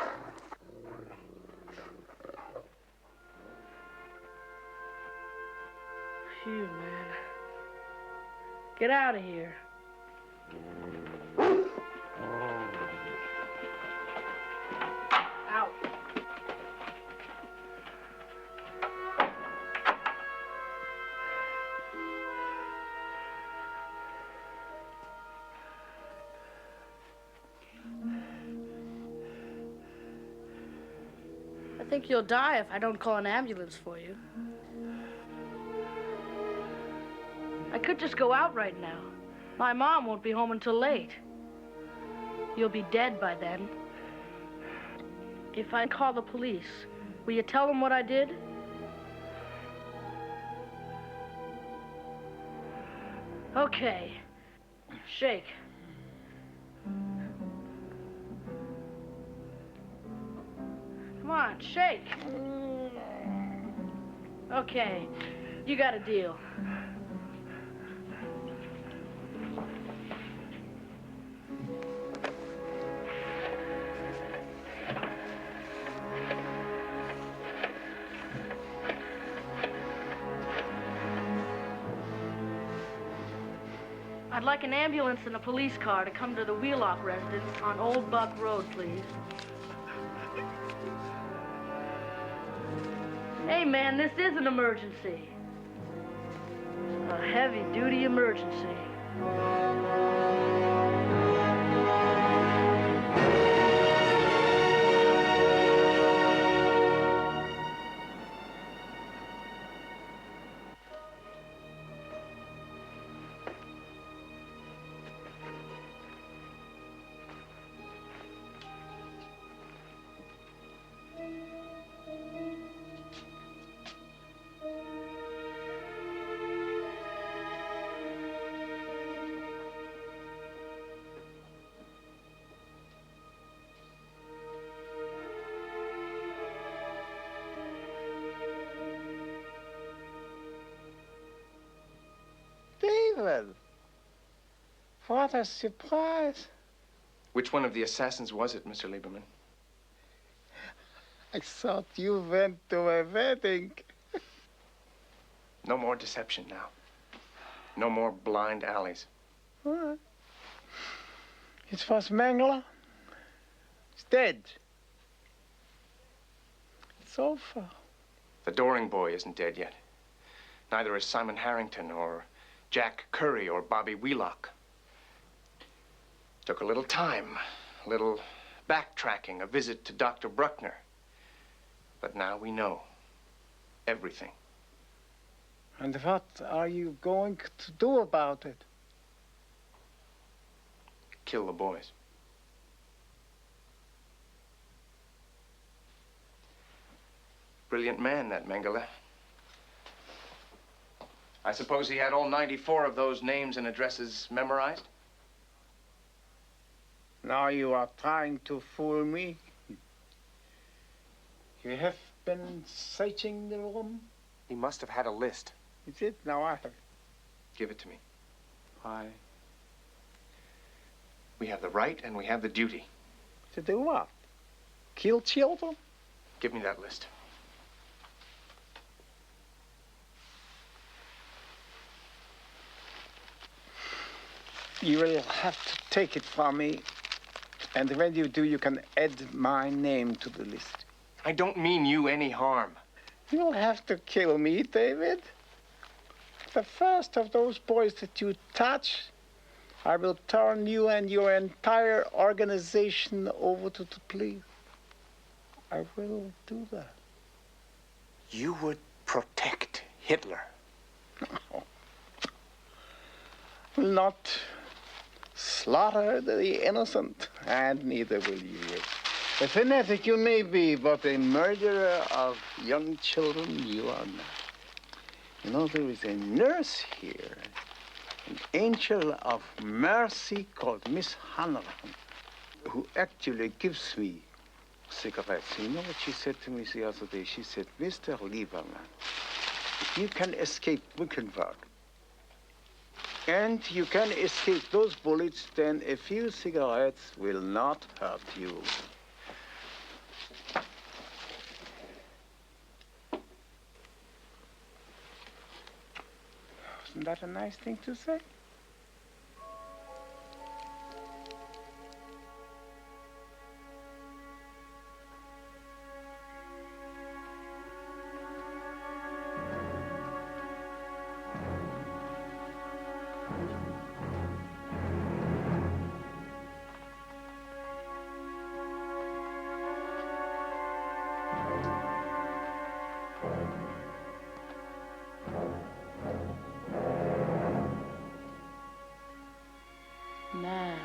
[SPEAKER 17] Phew, man. Get out of here. Out. I think you'll die if I don't call an ambulance for you. I could just go out right now. My mom won't be home until late. You'll be dead by then. If I call the police, will you tell them what I did? Okay. Shake. Come on, shake. Okay, you got a deal. I'd like an ambulance and a police car to come to the Wheelock residence on Old Buck Road, please. Hey, man, this is an emergency. A heavy-duty emergency.
[SPEAKER 21] David, what a surprise.
[SPEAKER 20] Which one of the assassins was it, Mr. Lieberman?
[SPEAKER 21] I thought you went to my wedding.
[SPEAKER 20] No more deception now. No more blind alleys.
[SPEAKER 21] What? It was Mengele. He's dead. It's over.
[SPEAKER 20] The Doring boy isn't dead yet. Neither is Simon Harrington or Jack Curry or Bobby Wheelock. Took a little time, a little backtracking, a visit to Dr. Bruckner. But now we know everything.
[SPEAKER 21] And what are you going to do about it?
[SPEAKER 20] Kill the boys. Brilliant man, that Mengele. I suppose he had all 94 of those names and addresses memorized?
[SPEAKER 21] Now you are trying to fool me. You have been searching the room?
[SPEAKER 20] He must have had a list.
[SPEAKER 21] He did. Now I have.
[SPEAKER 20] Give it to me.
[SPEAKER 21] Why?
[SPEAKER 20] We have the right and we have the duty.
[SPEAKER 21] To do what? Kill children?
[SPEAKER 20] Give me that list.
[SPEAKER 21] You will have to take it from me. And when you do, you can add my name to the list.
[SPEAKER 20] I don't mean you any harm.
[SPEAKER 21] You will have to kill me, David. The first of those boys that you touch, I will turn you and your entire organization over to the police. I will do that.
[SPEAKER 20] You would protect Hitler.
[SPEAKER 21] Will not slaughter the innocent, and neither will you. A fanatic you may be, but a murderer of young children you are not. You know, there is a nurse here, an angel of mercy called Miss Hanrahan, who actually gives me cigarettes. You know what she said to me the other day? She said, Mr. Lieberman, if you can escape Wickenburg, and you can escape those bullets, then a few cigarettes will not hurt you. Isn't that a nice thing to say?
[SPEAKER 17] Man.